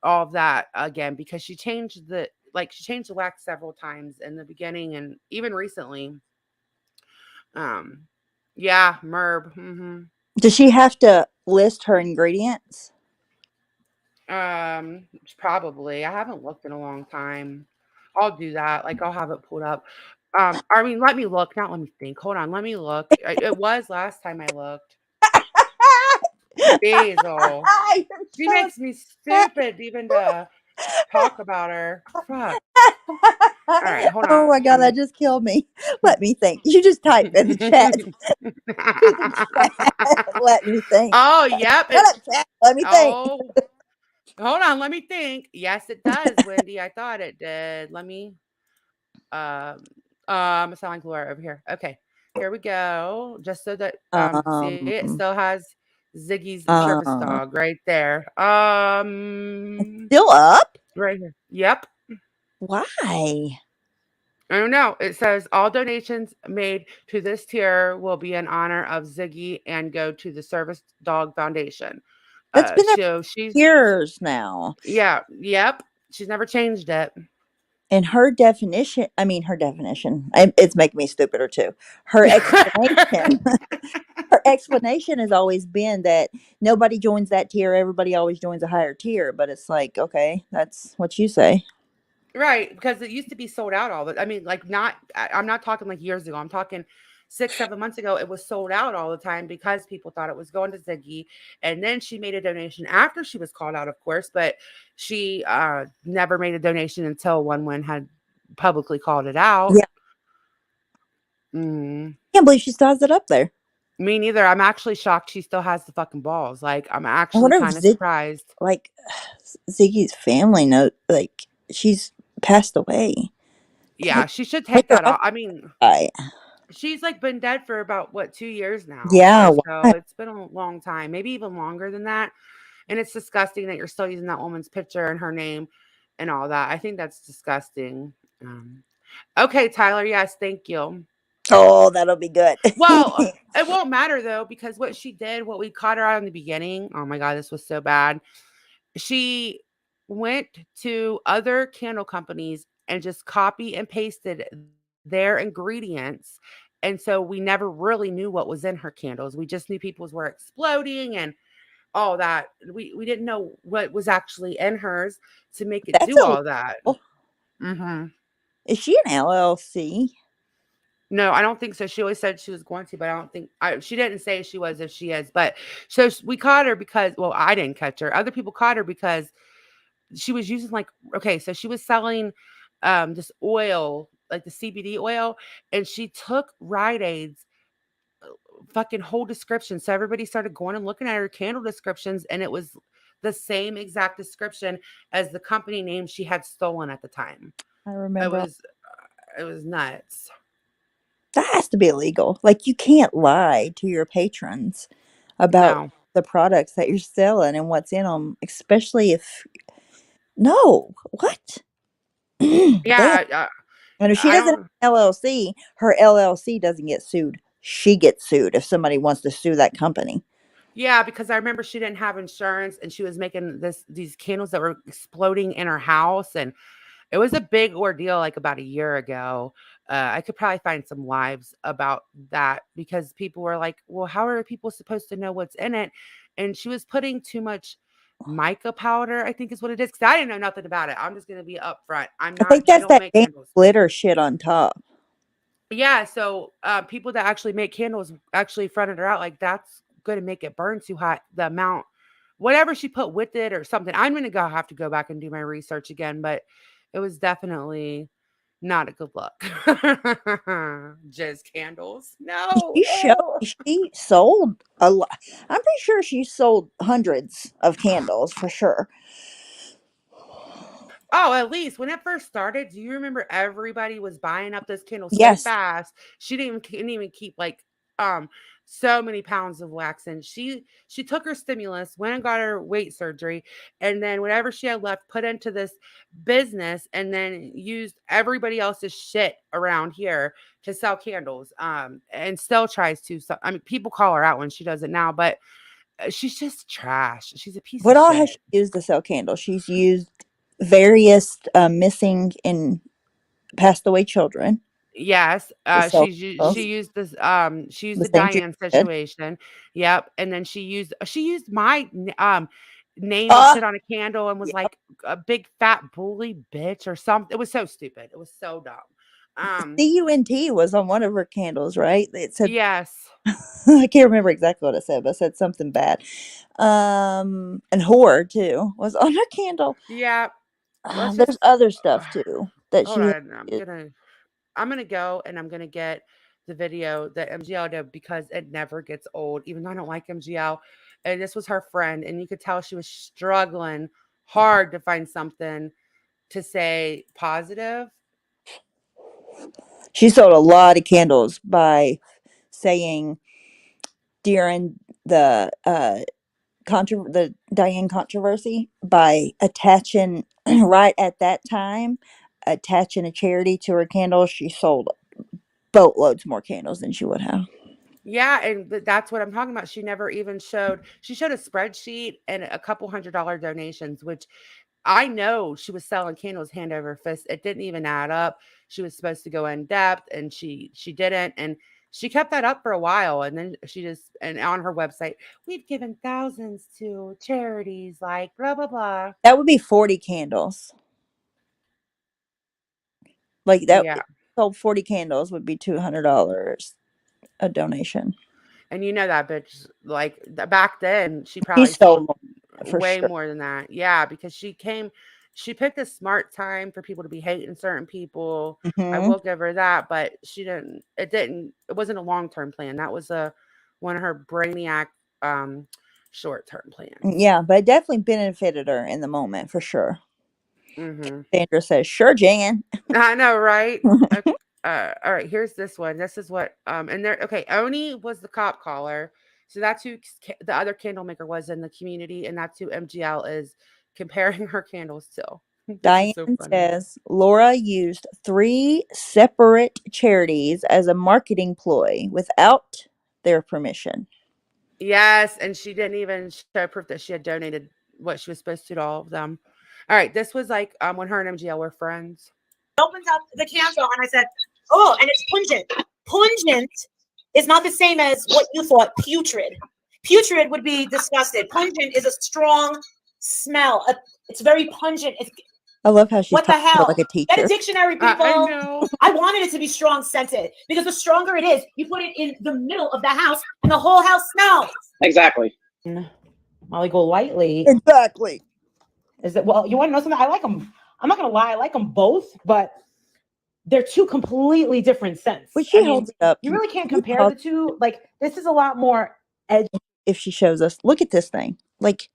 [SPEAKER 1] all of that again because she changed the wax several times in the beginning and even recently. Um, yeah, Merb.
[SPEAKER 2] Does she have to list her ingredients?
[SPEAKER 1] Probably. I haven't looked in a long time. I'll do that. Like I'll have it pulled up. I mean, let me look, not let me think. Hold on, let me look. It was last time I looked. Basil.
[SPEAKER 2] You're
[SPEAKER 1] She
[SPEAKER 2] so
[SPEAKER 1] makes me stupid even to talk about her. Fuck. All right, hold
[SPEAKER 2] Oh my god, that
[SPEAKER 1] on.
[SPEAKER 2] just killed me. Let me think. You just type in the chat. To the chat. Let me think.
[SPEAKER 1] Oh, yep.
[SPEAKER 2] Shut up, chat. Let me think.
[SPEAKER 1] Oh, hold on. Let me think. Yes, it does, Wendy. I thought it did. Let me. I sound like Laura over here. Okay, here we go. Just so that see, it
[SPEAKER 2] Um,
[SPEAKER 1] still has Ziggy's service
[SPEAKER 2] uh,
[SPEAKER 1] dog right there.
[SPEAKER 2] Still up?
[SPEAKER 1] Right here. Yep.
[SPEAKER 2] Why?
[SPEAKER 1] I don't know. It says all donations made to this tier will be in honor of Ziggy and go to the Service Dog Foundation.
[SPEAKER 2] That's been there
[SPEAKER 1] So
[SPEAKER 2] for years now.
[SPEAKER 1] yep. She's never changed it.
[SPEAKER 2] And her definition, I mean, her definition, it's making me stupider too. Her explanation, her explanation has always been that nobody joins that tier, everybody always joins a higher tier. But it's like, okay, that's what you say.
[SPEAKER 1] Right, because it used to be sold out all the I mean, like, I'm not talking, like, years ago, I'm talking 6, 7 months ago, it was sold out all the time because people thought it was going to Ziggy, and then she made a donation after she was called out, of course, but she, never made a donation until One had publicly called it out.
[SPEAKER 2] Yeah,
[SPEAKER 1] Mm.
[SPEAKER 2] can't believe she still has it up there.
[SPEAKER 1] Me neither, I'm actually shocked she still has the fucking balls, like, I'm
[SPEAKER 2] I
[SPEAKER 1] actually
[SPEAKER 2] wonder if
[SPEAKER 1] kinda surprised.
[SPEAKER 2] like Ziggy's family like she's passed away.
[SPEAKER 1] Yeah, she should
[SPEAKER 2] Wake
[SPEAKER 1] take
[SPEAKER 2] her
[SPEAKER 1] that
[SPEAKER 2] up.
[SPEAKER 1] off I mean
[SPEAKER 2] Right.
[SPEAKER 1] she's, like, been dead for about, what, 2 years now,
[SPEAKER 2] Yeah.
[SPEAKER 1] so
[SPEAKER 2] Why?
[SPEAKER 1] it's been a long time, maybe even longer than that, and it's disgusting that you're still using that woman's picture and her name and all that. I think that's disgusting. Okay, Tyler, yes, thank you.
[SPEAKER 2] Oh, that'll be good.
[SPEAKER 1] Well, it won't matter though, because what she did, what we caught her on in the beginning, oh my God, this was so bad. She went to other candle companies and just copy and pasted their ingredients. And so we never really knew what was in her candles. We just knew people's were exploding and all that. We didn't know what was actually in hers to make it
[SPEAKER 2] That's
[SPEAKER 1] do all that.
[SPEAKER 2] illegal.
[SPEAKER 1] Hmm.
[SPEAKER 2] Is she an LLC?
[SPEAKER 1] No, I don't think so. She always said she was going to, but I don't think she didn't say she was if she is. But so we caught her because, well, I didn't catch her. Other people caught her because she was using like, okay, so she was selling this oil, like the CBD oil, and she took Rite Aid's fucking whole description. So everybody started going and looking at her candle descriptions, and it was the same exact description as the company name she had stolen at the time.
[SPEAKER 2] I
[SPEAKER 1] It
[SPEAKER 2] remember.
[SPEAKER 1] was nuts.
[SPEAKER 2] That has to be illegal. Like, you can't lie to your patrons about
[SPEAKER 1] No.
[SPEAKER 2] the products that you're selling and what's in them, especially if. No. What? Damn.
[SPEAKER 1] Yeah,
[SPEAKER 2] And if she
[SPEAKER 1] I
[SPEAKER 2] doesn't have
[SPEAKER 1] don't.
[SPEAKER 2] an LLC, her LLC doesn't get sued. She gets sued if somebody wants to sue that company.
[SPEAKER 1] Yeah, because I remember she didn't have insurance and she was making these candles that were exploding in her house, and it was a big ordeal like about a year ago. I could probably find some lives about that because people were like, "Well, how are people supposed to know what's in it?" And she was putting too much mica powder, I think is what it is. Because I didn't know nothing about it. I'm just gonna be upfront.
[SPEAKER 2] I think
[SPEAKER 1] I
[SPEAKER 2] that's
[SPEAKER 1] don't
[SPEAKER 2] that
[SPEAKER 1] make
[SPEAKER 2] damn
[SPEAKER 1] candles.
[SPEAKER 2] glitter shit on top.
[SPEAKER 1] Yeah, so people that actually make candles actually fronted her out like that's going to make it burn too hot. The amount, whatever she put with it or something. I'm going to go have to go back and do my research again, but it was definitely not a good look. Just candles, no.
[SPEAKER 2] She showed she sold a lot. I'm pretty sure she sold hundreds of candles for sure.
[SPEAKER 1] Oh, at least when it first started, do you remember everybody was buying up those candles so
[SPEAKER 2] Yes,
[SPEAKER 1] fast? She couldn't even keep like um so many pounds of wax. And she took her stimulus, went and got her weight surgery, and then whatever she had left put into this business and then used everybody else's shit around here to sell candles. And still tries to. So I mean, people call her out when she does it now, but she's just trash. She's a piece of
[SPEAKER 2] what all has
[SPEAKER 1] shit.
[SPEAKER 2] she used to sell candles? She's used various missing and passed away children
[SPEAKER 1] Yes,
[SPEAKER 2] to sell
[SPEAKER 1] she
[SPEAKER 2] candles.
[SPEAKER 1] used this, she used
[SPEAKER 2] The
[SPEAKER 1] the
[SPEAKER 2] St. Jude
[SPEAKER 1] Diane
[SPEAKER 2] kid.
[SPEAKER 1] situation. Yep, and then she used my name to
[SPEAKER 2] Uh,
[SPEAKER 1] put on a candle and was
[SPEAKER 2] yeah.
[SPEAKER 1] like a big fat bully bitch or something. It was so stupid. It was so dumb.
[SPEAKER 2] CUNT was on one of her candles, right? It said
[SPEAKER 1] Yes.
[SPEAKER 2] I can't remember exactly what it said, but it said something bad. And whore too was on her candle.
[SPEAKER 1] Yeah. Let's
[SPEAKER 2] There's
[SPEAKER 1] just
[SPEAKER 2] other stuff too that
[SPEAKER 1] hold
[SPEAKER 2] she has
[SPEAKER 1] on.
[SPEAKER 2] used.
[SPEAKER 1] I'm gonna go and I'm gonna get the video that MGL did because it never gets old, even though I don't like MGL. And this was her friend, and you could tell she was struggling hard to find something to say positive.
[SPEAKER 2] She sold a lot of candles by saying during the Diane controversy by attaching right at that time attaching a charity to her candles. She sold boatloads more candles than she would have.
[SPEAKER 1] Yeah, and that's what I'm talking about. She showed a spreadsheet and a couple $100 donations, which I know she was selling candles hand over fist. It didn't even add up. She was supposed to go in depth and she didn't. And she kept that up for a while. And then she just and on her website, we've given thousands to charities like blah blah blah.
[SPEAKER 2] That would be 40 candles. Like that
[SPEAKER 1] Yeah.
[SPEAKER 2] sold 40 candles would be $200 a donation.
[SPEAKER 1] And you know that bitch, like back then, she
[SPEAKER 2] He
[SPEAKER 1] probably
[SPEAKER 2] sold
[SPEAKER 1] sold
[SPEAKER 2] more for
[SPEAKER 1] way
[SPEAKER 2] sure.
[SPEAKER 1] more than that. Yeah, because she picked a smart time for people to be hating certain people. I
[SPEAKER 2] Hmm.
[SPEAKER 1] will give her that, but it wasn't a long term plan. That was one of her brainiac um short term plans.
[SPEAKER 2] Yeah, but it definitely benefited her in the moment for sure.
[SPEAKER 1] Hmm.
[SPEAKER 2] Sandra says, "Sure, Jan."
[SPEAKER 1] I know, right? All right, here's this one. This is what and there okay, Oni was the cop caller. So that's who the other candle maker was in the community, and that's who MGL is comparing her candles to. This is
[SPEAKER 2] Diane
[SPEAKER 1] so funny.
[SPEAKER 2] says Laura used 3 separate charities as a marketing ploy without their permission.
[SPEAKER 1] Yes, and she didn't even show proof that she had donated what she was supposed to all of them. All right, this was like when her and MGL were friends.
[SPEAKER 6] Opens up the candle and I said, oh, and it's pungent. Pungent is not the same as what you thought, putrid. Putrid would be disgusted. Pungent is a strong smell. It's very pungent.
[SPEAKER 2] I love how she's
[SPEAKER 6] What the
[SPEAKER 2] talking about
[SPEAKER 6] hell?
[SPEAKER 2] like a
[SPEAKER 6] Get a
[SPEAKER 2] teacher.
[SPEAKER 6] dictionary, people.
[SPEAKER 1] I know.
[SPEAKER 6] I wanted it to be strong scented because the stronger it is, you put it in the middle of the house and the whole house smells.
[SPEAKER 3] Exactly.
[SPEAKER 6] Molly Golightly
[SPEAKER 2] Exactly.
[SPEAKER 6] is that, well, you want to know something? I like them. I'm not going to lie. I like them both, but they're two completely different scents.
[SPEAKER 2] When she
[SPEAKER 6] I mean,
[SPEAKER 2] holds it up,
[SPEAKER 6] you really can't
[SPEAKER 2] can you
[SPEAKER 6] compare
[SPEAKER 2] tell
[SPEAKER 6] the two. Like, this is a lot more edgy.
[SPEAKER 2] if she shows us, look at this thing. Like,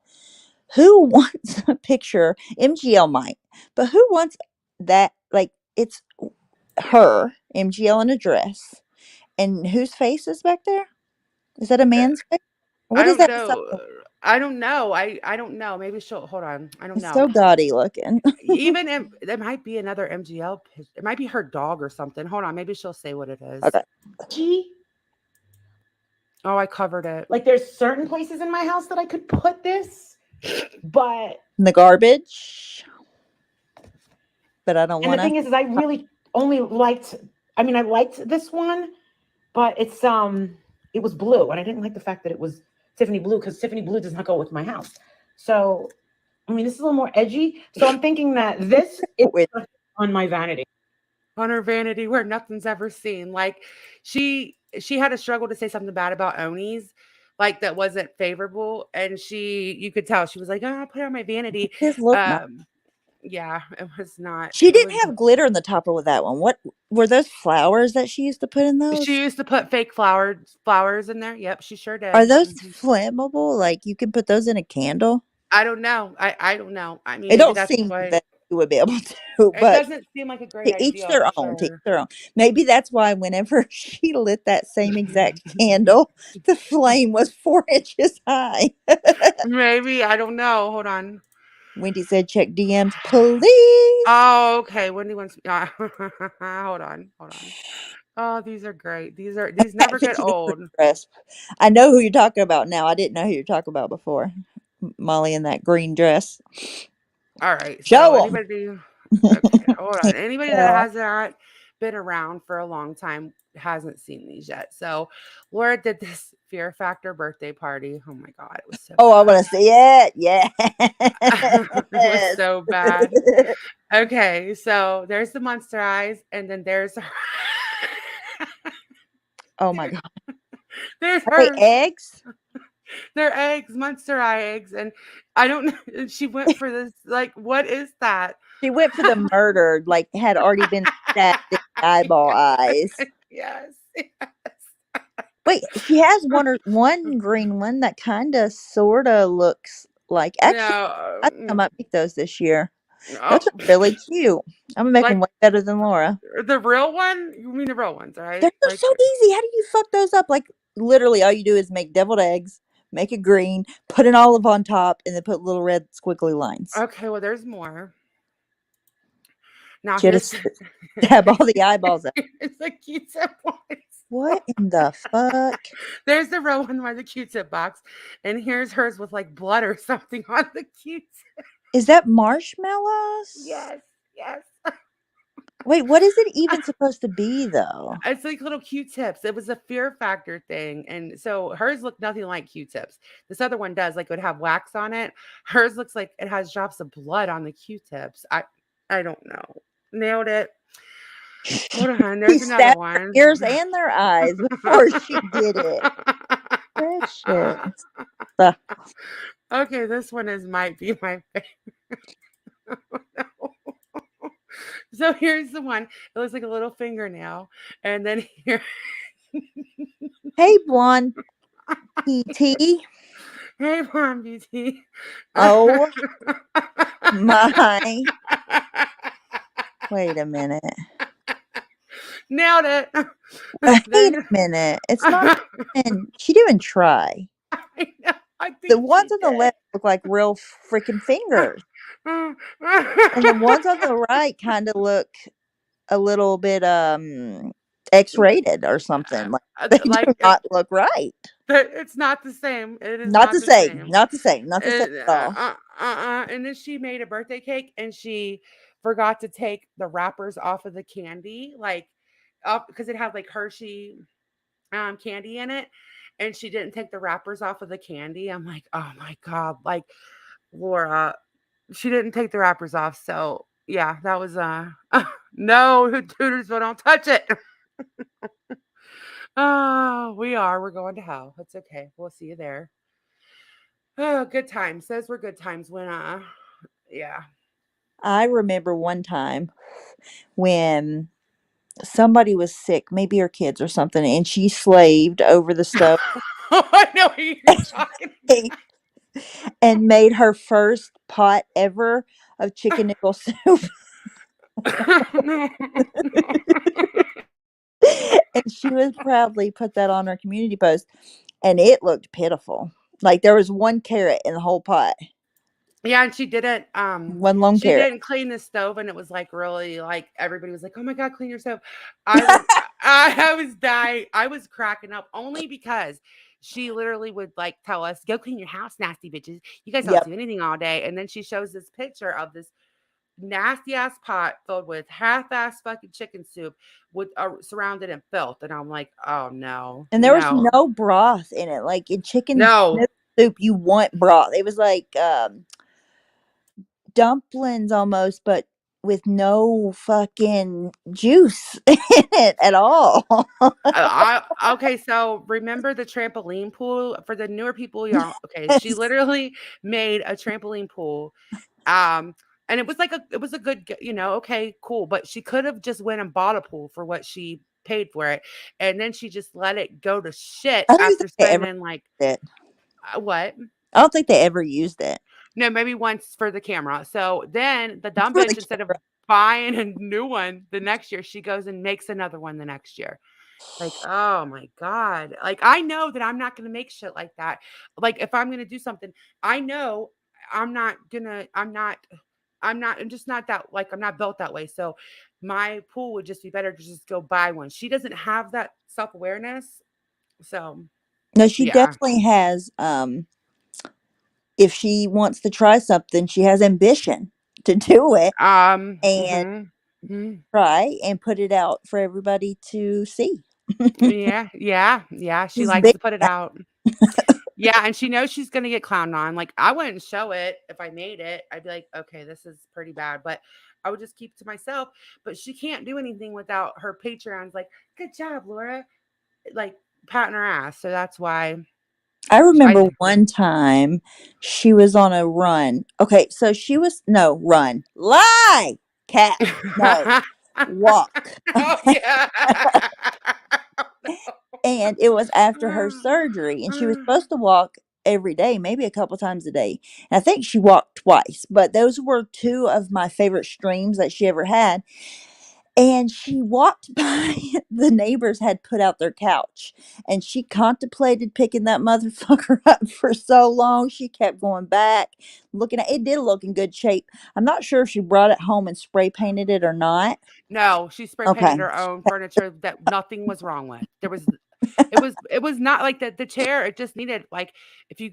[SPEAKER 2] who wants a picture? MGL might, but who wants that? Like, it's her, MGL in a dress. And whose face is back there? Is that a man's face?
[SPEAKER 1] I
[SPEAKER 2] What is
[SPEAKER 1] don't
[SPEAKER 2] that?
[SPEAKER 1] know. I don't know. I don't know. Maybe she'll hold on. I don't
[SPEAKER 2] It's
[SPEAKER 1] know.
[SPEAKER 2] so gaudy looking.
[SPEAKER 1] Even there might be another MGL. It might be her dog or something. Hold on. Maybe she'll say what it is.
[SPEAKER 2] Okay.
[SPEAKER 1] Oh, I covered it.
[SPEAKER 6] Like, there's certain places in my house that I could put this, but
[SPEAKER 2] In the garbage. But I don't
[SPEAKER 6] and the
[SPEAKER 2] want
[SPEAKER 6] thing
[SPEAKER 2] to.
[SPEAKER 6] is I really only liked. I mean, I liked this one, but it's it was blue, and I didn't like the fact that it was Tiffany blue because Tiffany blue does not go with my house. So, I mean, this is a little more edgy. So I'm thinking that this is on my vanity.
[SPEAKER 1] On her vanity where nothing's ever seen. Like she had a struggle to say something bad about Oni's, like that wasn't favorable. And you could tell she was like, oh, I'll put it on my vanity.
[SPEAKER 2] His look nice.
[SPEAKER 1] Yeah, it was not.
[SPEAKER 2] She
[SPEAKER 1] it
[SPEAKER 2] didn't
[SPEAKER 1] was-
[SPEAKER 2] have glitter in the topper with that one. What were those flowers that she used to put in those?
[SPEAKER 1] She used to put fake flowers in there. Yep, she sure did.
[SPEAKER 2] Are those flammable? Like you can put those in a candle?
[SPEAKER 1] I don't know. I don't know. I mean,
[SPEAKER 2] It
[SPEAKER 1] maybe
[SPEAKER 2] don't
[SPEAKER 1] that's
[SPEAKER 2] seem
[SPEAKER 1] why
[SPEAKER 2] that you would be able to,
[SPEAKER 1] it
[SPEAKER 2] but
[SPEAKER 1] doesn't seem like a great
[SPEAKER 2] to each
[SPEAKER 1] idea.
[SPEAKER 2] their
[SPEAKER 1] for
[SPEAKER 2] own. To each
[SPEAKER 1] sure.
[SPEAKER 2] their own. Maybe that's why whenever she lit that same exact candle, the flame was 4 inches high.
[SPEAKER 1] Maybe I don't know. Hold on.
[SPEAKER 2] Wendy said, "Check DMs, please."
[SPEAKER 1] Oh, okay. Wendy wants. Hold on. Oh, these are great. These never get old.
[SPEAKER 2] Dress. I know who you're talking about now. I didn't know who you're talking about before. Molly in that green dress.
[SPEAKER 1] All right.
[SPEAKER 2] Show
[SPEAKER 1] So
[SPEAKER 2] 'em.
[SPEAKER 1] anybody, okay, hold on. Anybody that
[SPEAKER 2] Yeah.
[SPEAKER 1] has not been around for a long time hasn't seen these yet. So Laura did this Fear Factor birthday party. Oh my God, it was so.
[SPEAKER 2] Oh, I want to see it. Yeah.
[SPEAKER 1] It was so bad. Okay, so there's the monster eyes, and then there's
[SPEAKER 2] Oh my God.
[SPEAKER 1] there's
[SPEAKER 2] Are they
[SPEAKER 1] her.
[SPEAKER 2] eggs?
[SPEAKER 1] They're eggs, monster eye eggs, and I don't know. She went for this. Like, what is that?
[SPEAKER 2] She went for the murdered, like had already been stabbed in the eyeball eyes.
[SPEAKER 1] Yes.
[SPEAKER 2] Wait, she has one green one that kind of sort of looks like. Actually, I think I might make those this year. Those are really cute. I'm gonna make them way better than Laura.
[SPEAKER 1] The real one? You mean the real ones, right?
[SPEAKER 2] They're so easy. How do you fuck those up? Like literally, all you do is make deviled eggs, make it green, put an olive on top, and then put little red squiggly lines.
[SPEAKER 1] Okay, well, there's more. Now
[SPEAKER 2] Just stab all the eyeballs out.
[SPEAKER 1] It's the Q-tip ones.
[SPEAKER 2] What in the fuck?
[SPEAKER 1] There's the real one by the Q-tip box, and here's hers with like blood or something on the Q-tip.
[SPEAKER 2] Is that marshmallows?
[SPEAKER 1] Yes.
[SPEAKER 2] Wait, what is it even supposed to be though?
[SPEAKER 1] It's like little Q-tips. It was a Fear Factor thing, and so hers looked nothing like Q-tips. This other one does, like it would have wax on it. Hers looks like it has drops of blood on the Q-tips. I don't know. Nailed it. Hold on, there's another one.
[SPEAKER 2] Their ears and their eyes before she did it. Precious.
[SPEAKER 1] Okay, this one might be my favorite. So here's the one. It looks like a little fingernail, and then here.
[SPEAKER 2] Hey, blonde PT.
[SPEAKER 1] Hey, blonde PT.
[SPEAKER 2] Oh my! Wait a minute.
[SPEAKER 1] Nailed it.
[SPEAKER 2] Wait a minute. It's not. She didn't even try.
[SPEAKER 1] I know. I think
[SPEAKER 2] The ones on the left look like real freaking fingers. And the ones on the right kind of look a little bit X-rated or something. Like they do
[SPEAKER 1] like
[SPEAKER 2] not look right.
[SPEAKER 1] it's not the same. It is
[SPEAKER 2] Not
[SPEAKER 1] not
[SPEAKER 2] the
[SPEAKER 1] the
[SPEAKER 2] same.
[SPEAKER 1] same.
[SPEAKER 2] Not the same. Not the same at all.
[SPEAKER 1] And then she made a birthday cake and she forgot to take the wrappers off of the candy, like up because it had like Hershey candy in it. And she didn't take the wrappers off of the candy. I'm like, oh my God, like Laura, she didn't take the wrappers off. So yeah, that was no, Tudor'sville, don't touch it. Oh, we're going to hell. It's okay. We'll see you there. Oh, good times. Those were good times when yeah.
[SPEAKER 2] I remember one time when somebody was sick, maybe her kids or something, and she slaved over the stove
[SPEAKER 1] I know who you're talking
[SPEAKER 2] and made her first pot ever of chicken noodle soup.
[SPEAKER 1] about.
[SPEAKER 2] And she would proudly put that on her community post, and it looked pitiful. Like there was one carrot in the whole pot,
[SPEAKER 1] Yeah, and
[SPEAKER 2] one lone
[SPEAKER 1] she
[SPEAKER 2] carrot.
[SPEAKER 1] didn't clean the stove and it was like really like everybody was like, "Oh my God, clean your stove." I was dying. I was cracking up only because she literally would like tell us, "Go clean your house, nasty bitches. You guys don't
[SPEAKER 2] Yep.
[SPEAKER 1] do anything all day." And then she shows this picture of this nasty ass pot filled with half ass fucking chicken soup with surrounded in filth. And I'm like, "Oh no,
[SPEAKER 2] And there was
[SPEAKER 1] no,
[SPEAKER 2] no broth in it. Like in chicken
[SPEAKER 1] no."
[SPEAKER 2] noodle soup, you want broth. It was like dumplings almost, but with no fucking juice in it at all.
[SPEAKER 1] Okay, so remember the trampoline pool for the newer people, y'all. Okay, she
[SPEAKER 2] Yes.
[SPEAKER 1] literally made a trampoline pool. Um, and it was a good, okay, cool. But she could have just went and bought a pool for what she paid for it, and then she just let it go to shit
[SPEAKER 2] I don't even
[SPEAKER 1] after
[SPEAKER 2] think they ever
[SPEAKER 1] spending like
[SPEAKER 2] used it.
[SPEAKER 1] what?
[SPEAKER 2] I don't think they ever used it
[SPEAKER 1] No, maybe once for the camera. So then the dumb
[SPEAKER 2] for the
[SPEAKER 1] bitch, instead of
[SPEAKER 2] camera.
[SPEAKER 1] buying a new one the next year, she goes and makes another one the next year. Like, oh my God. Like, I know that I'm not going to make shit like that. Like, if I'm going to do something, I know I'm not going to, I'm just not that, like, I'm not built that way. So my pool would just be better to just go buy one. She doesn't have that self awareness. So,
[SPEAKER 2] No, she
[SPEAKER 1] yeah.
[SPEAKER 2] definitely has. If she wants to try something, she has ambition to do it and
[SPEAKER 1] Mhm, mhm.
[SPEAKER 2] try and put it out for everybody to see.
[SPEAKER 1] Yeah, yeah, yeah. She
[SPEAKER 2] She's
[SPEAKER 1] likes
[SPEAKER 2] big.
[SPEAKER 1] to put it out. Yeah, and she knows she's gonna get clowned on. Like, I wouldn't show it if I made it. I'd be like, okay, this is pretty bad, but I would just keep it to myself. But she can't do anything without her Patreons like, good job, Laura, like patting her ass. So that's why
[SPEAKER 2] I
[SPEAKER 1] I
[SPEAKER 2] remember one time she was on a run. Okay, so she was no run. Lie. Cat. No. Walk.
[SPEAKER 1] Oh yeah.
[SPEAKER 2] And it was after her surgery and she was supposed to walk every day, maybe a couple times a day. And I think she walked twice, but those were two of my favorite streams that she ever had. And she walked by the neighbors had put out their couch and she contemplated picking that motherfucker up for so long. She kept going back, looking at it. Did look in good shape. I'm not sure if she brought it home and spray painted it or not.
[SPEAKER 1] No, she spray
[SPEAKER 2] Okay.
[SPEAKER 1] painted her own furniture that nothing was wrong with. It was not like the chair, it just needed like if you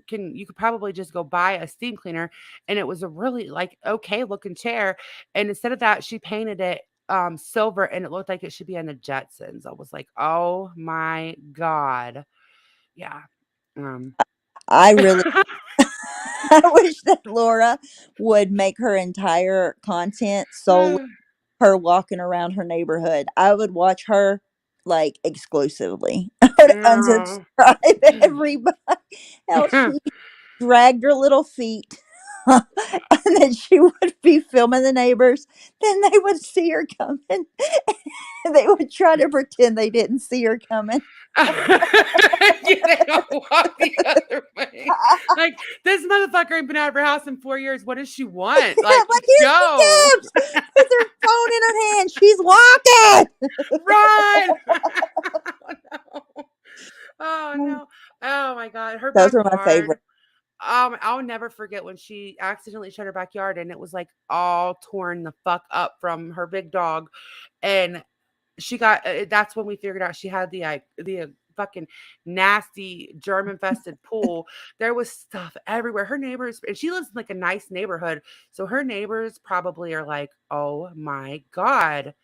[SPEAKER 1] could probably just go buy a steam cleaner and it was a really like okay looking chair. And instead of that, she painted it silver and it looked like it should be on the Jetsons. I was like, oh my God. Yeah. Um
[SPEAKER 2] I really I wish that Laura would make her entire content solely her walking around her neighborhood. I would watch her like exclusively. I would
[SPEAKER 1] no.
[SPEAKER 2] unsubscribe everybody else. She dragged her little feet. And then she would be filming the neighbors. Then they would see her coming. And they would try to pretend they didn't see her coming.
[SPEAKER 1] You don't walk the other way. Like this motherfucker ain't been out of her house in 4 years. What does she want? Like,
[SPEAKER 2] Like here
[SPEAKER 1] go,
[SPEAKER 2] she comes with her phone in her hand. She's walking.
[SPEAKER 1] run! Oh no! Oh no! Oh my God! Her
[SPEAKER 2] Those are my
[SPEAKER 1] backyard.
[SPEAKER 2] favorite.
[SPEAKER 1] I'll never forget when she accidentally shut her backyard and it was like all torn the fuck up from her big dog, and she got that's when we figured out she had the fucking nasty germ infested pool. There was stuff everywhere. Her neighbors, and she lives in like a nice neighborhood, so her neighbors probably are like, "Oh my god,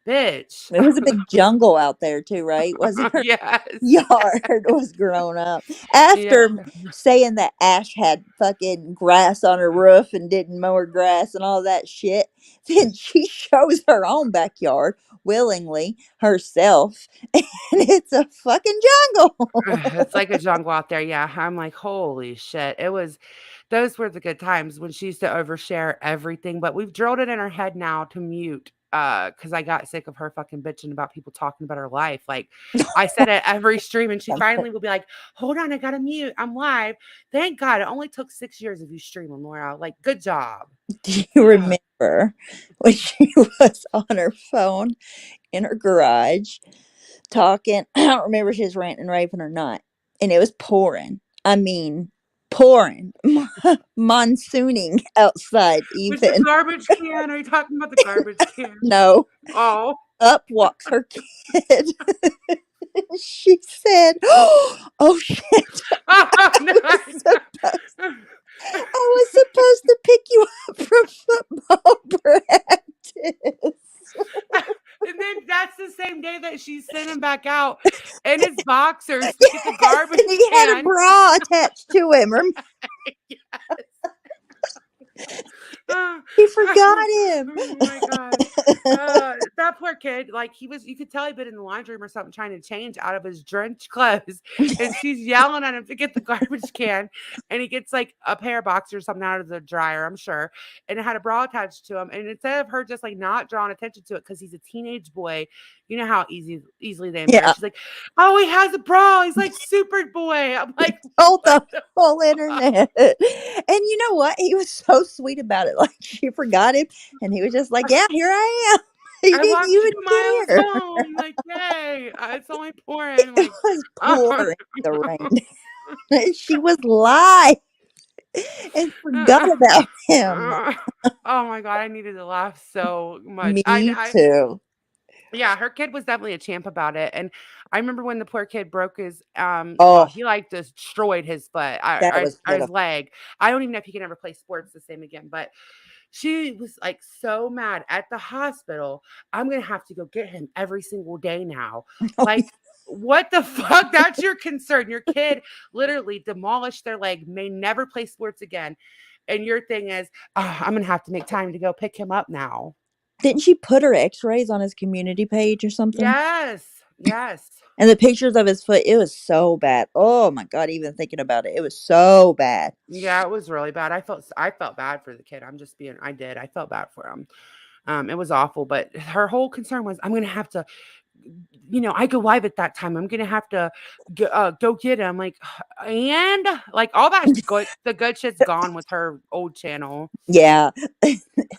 [SPEAKER 1] bitch."
[SPEAKER 2] It was a big jungle out there too, right? Wasn't her
[SPEAKER 1] Yes.
[SPEAKER 2] yard was grown up.
[SPEAKER 1] Yeah.
[SPEAKER 2] After saying that Ash had fucking grass on her roof and didn't mow her grass and all that shit, then she shows her own backyard willingly herself, and it's a fucking jungle.
[SPEAKER 1] It's like a jungle out there. Yeah. I'm like, holy shit. Those were the good times when she used to overshare everything. But we've drilled it in her head now to mute. Because I got sick of her fucking bitching about people talking about her life. Like I said at every stream, and she finally will be like, hold on, I gotta mute. I'm live. Thank God. It only took 6 years of you streaming, Laura. Like, good job.
[SPEAKER 2] Do you remember when she was on her phone in her garage talking? I don't remember if she was ranting and raving or not. And it was pouring. I mean, pouring. Monsooning outside,
[SPEAKER 1] With the
[SPEAKER 2] even.
[SPEAKER 1] garbage can. Are you talking about the garbage can?
[SPEAKER 2] No.
[SPEAKER 1] Oh.
[SPEAKER 2] Up walks her kid. She said, oh shit. I was supposed to pick you up from football practice.
[SPEAKER 1] And then that's the same day that she sent him back out in his boxers to get the garbage
[SPEAKER 2] And he had a
[SPEAKER 1] can.
[SPEAKER 2] bra attached to him.
[SPEAKER 1] Yes.
[SPEAKER 2] He forgot him.
[SPEAKER 1] Oh my god. That poor kid, like you could tell he'd been in the laundry room or something trying to change out of his drenched clothes. And she's yelling at him to get the garbage can. And he gets like a pair of boxers or something out of the dryer, I'm sure. And it had a bra attached to him. And instead of her just like not drawing attention to it because he's a teenage boy, you know how easily they embarrass.
[SPEAKER 2] Yeah.
[SPEAKER 1] She's like, oh, he has a bra. He's like super boy. I'm like,
[SPEAKER 2] told the whole internet. And you know what? He was so sweet about it. Like she forgot him, and he was just like, "Yeah, here I am."
[SPEAKER 1] I walked
[SPEAKER 2] You
[SPEAKER 1] 2 miles
[SPEAKER 2] here.
[SPEAKER 1] home. Like, yay. It's only pouring.
[SPEAKER 2] It
[SPEAKER 1] Like,
[SPEAKER 2] was
[SPEAKER 1] oh,
[SPEAKER 2] pouring the rain. She was live and forgot about him.
[SPEAKER 1] oh my god, I needed to laugh so much.
[SPEAKER 2] Me
[SPEAKER 1] I
[SPEAKER 2] too.
[SPEAKER 1] yeah, her kid was definitely a champ about it. And I remember when the poor kid broke his well,
[SPEAKER 2] Oh,
[SPEAKER 1] he like destroyed his foot
[SPEAKER 2] that was
[SPEAKER 1] or his
[SPEAKER 2] pitiful.
[SPEAKER 1] leg. I don't even know if he can ever play sports the same again, but she was like so mad at the hospital. I'm gonna have to go get him every single day now. Like, what the fuck? That's your concern. Your kid literally demolished their leg, may never play sports again. And your thing is, oh, I'm gonna have to make time to go pick him up now.
[SPEAKER 2] Didn't she put her X-rays on his community page or something?
[SPEAKER 1] Yes. Yes.
[SPEAKER 2] And the pictures of his foot, it was so bad. Oh my god, even thinking about it, it was so bad.
[SPEAKER 1] Yeah, it was really bad. I felt bad for the kid. I did. I felt bad for him. It was awful, but her whole concern was, I'm gonna have to, I go live at that time. I'm gonna have to go get him. Like, and like all that good, the good shit's gone with her old channel.
[SPEAKER 2] Yeah.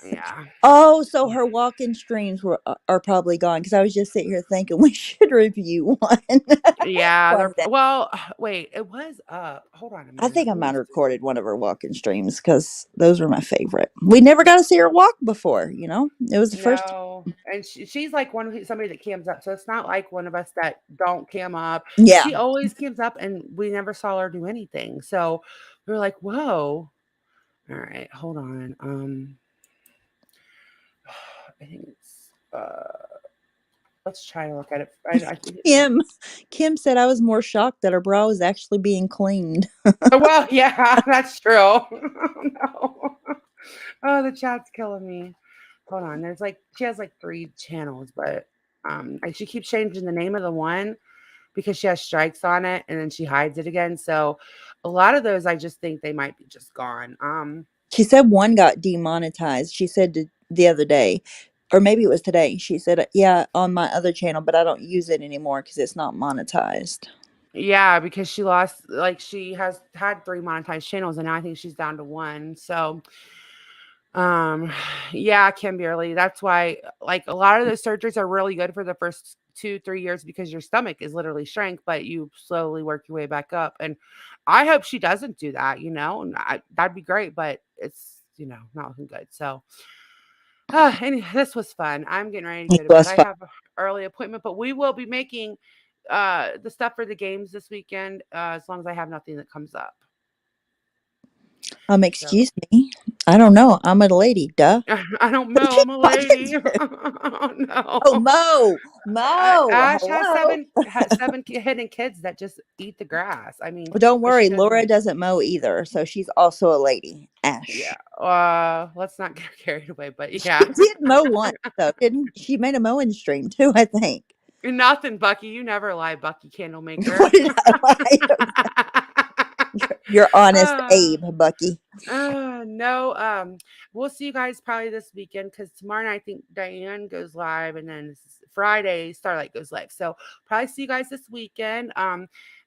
[SPEAKER 1] Yeah.
[SPEAKER 2] Oh, so her walk-in streams are probably gone because I was just sitting here thinking we should review one.
[SPEAKER 1] Yeah.
[SPEAKER 2] One day.
[SPEAKER 1] Well, wait, it was hold on a minute.
[SPEAKER 2] I think I
[SPEAKER 1] Let me
[SPEAKER 2] might have
[SPEAKER 1] see.
[SPEAKER 2] recorded one of her walk-in streams because those were my favorite. We never got to see her walk before, It was the first.
[SPEAKER 1] No, and she's like somebody that cams up, so it's not like one of us that don't cam up.
[SPEAKER 2] Yeah.
[SPEAKER 1] She always cams up, and we never saw her do anything. So we were like, "Whoa!" All right, hold on. I think it's. Let's try to look at it. I think
[SPEAKER 2] Kim said I was more shocked that her bra was actually being cleaned.
[SPEAKER 1] well, yeah, that's true. No. Oh, the chat's killing me. Hold on. She has like 3 channels, but and she keeps changing the name of the one because she has strikes on it and then she hides it again. So a lot of those I just think they might be just gone.
[SPEAKER 2] She said one got demonetized. She said the other day, or maybe it was today. She said, "Yeah, on my other channel, but I don't use it anymore because it's not monetized."
[SPEAKER 1] Yeah, because she has had 3 monetized channels and now I think she's down to 1. So yeah, Kimberly, that's why like a lot of those surgeries are really good for the first 2-3 years because your stomach is literally shrank, but you slowly work your way back up. And I hope she doesn't do that, and that'd be great, but it's, not looking good. So, anyway, this was fun. I'm getting ready to
[SPEAKER 2] It
[SPEAKER 1] go to bed.
[SPEAKER 2] was
[SPEAKER 1] I
[SPEAKER 2] fun.
[SPEAKER 1] have an early appointment, but we will be making the stuff for the games this weekend, as long as I have nothing that comes up. So
[SPEAKER 2] Excuse me. I don't know. I'm a lady. Duh.
[SPEAKER 1] I don't know. I'm a lady. Oh
[SPEAKER 2] Oh,
[SPEAKER 1] no.
[SPEAKER 2] Mo.
[SPEAKER 1] Ash has
[SPEAKER 2] Hello.
[SPEAKER 1] seven hidden kids that just eat the grass. I mean,
[SPEAKER 2] Well, don't
[SPEAKER 1] but she
[SPEAKER 2] worry. Laura
[SPEAKER 1] doesn't.
[SPEAKER 2] doesn't mow either, so she's also a lady.
[SPEAKER 1] Yeah.
[SPEAKER 2] Ash.
[SPEAKER 1] Let's not get carried away. But
[SPEAKER 2] She
[SPEAKER 1] yeah,
[SPEAKER 2] did mow once, though, didn't she? Made a mowing stream too, I think.
[SPEAKER 1] nothing, Bucky. You never lie, Bucky Candlemaker.
[SPEAKER 2] What did I lie? You're honest, Abe, Bucky.
[SPEAKER 1] No. We'll see you guys probably this weekend, because tomorrow night I think Diane goes live, and then Friday Starlight goes live. So probably see you guys this weekend.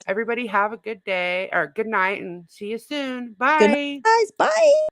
[SPEAKER 1] Everybody have a good day or good night, and see you soon.
[SPEAKER 2] Good night,
[SPEAKER 1] Bye.
[SPEAKER 2] guys. Bye.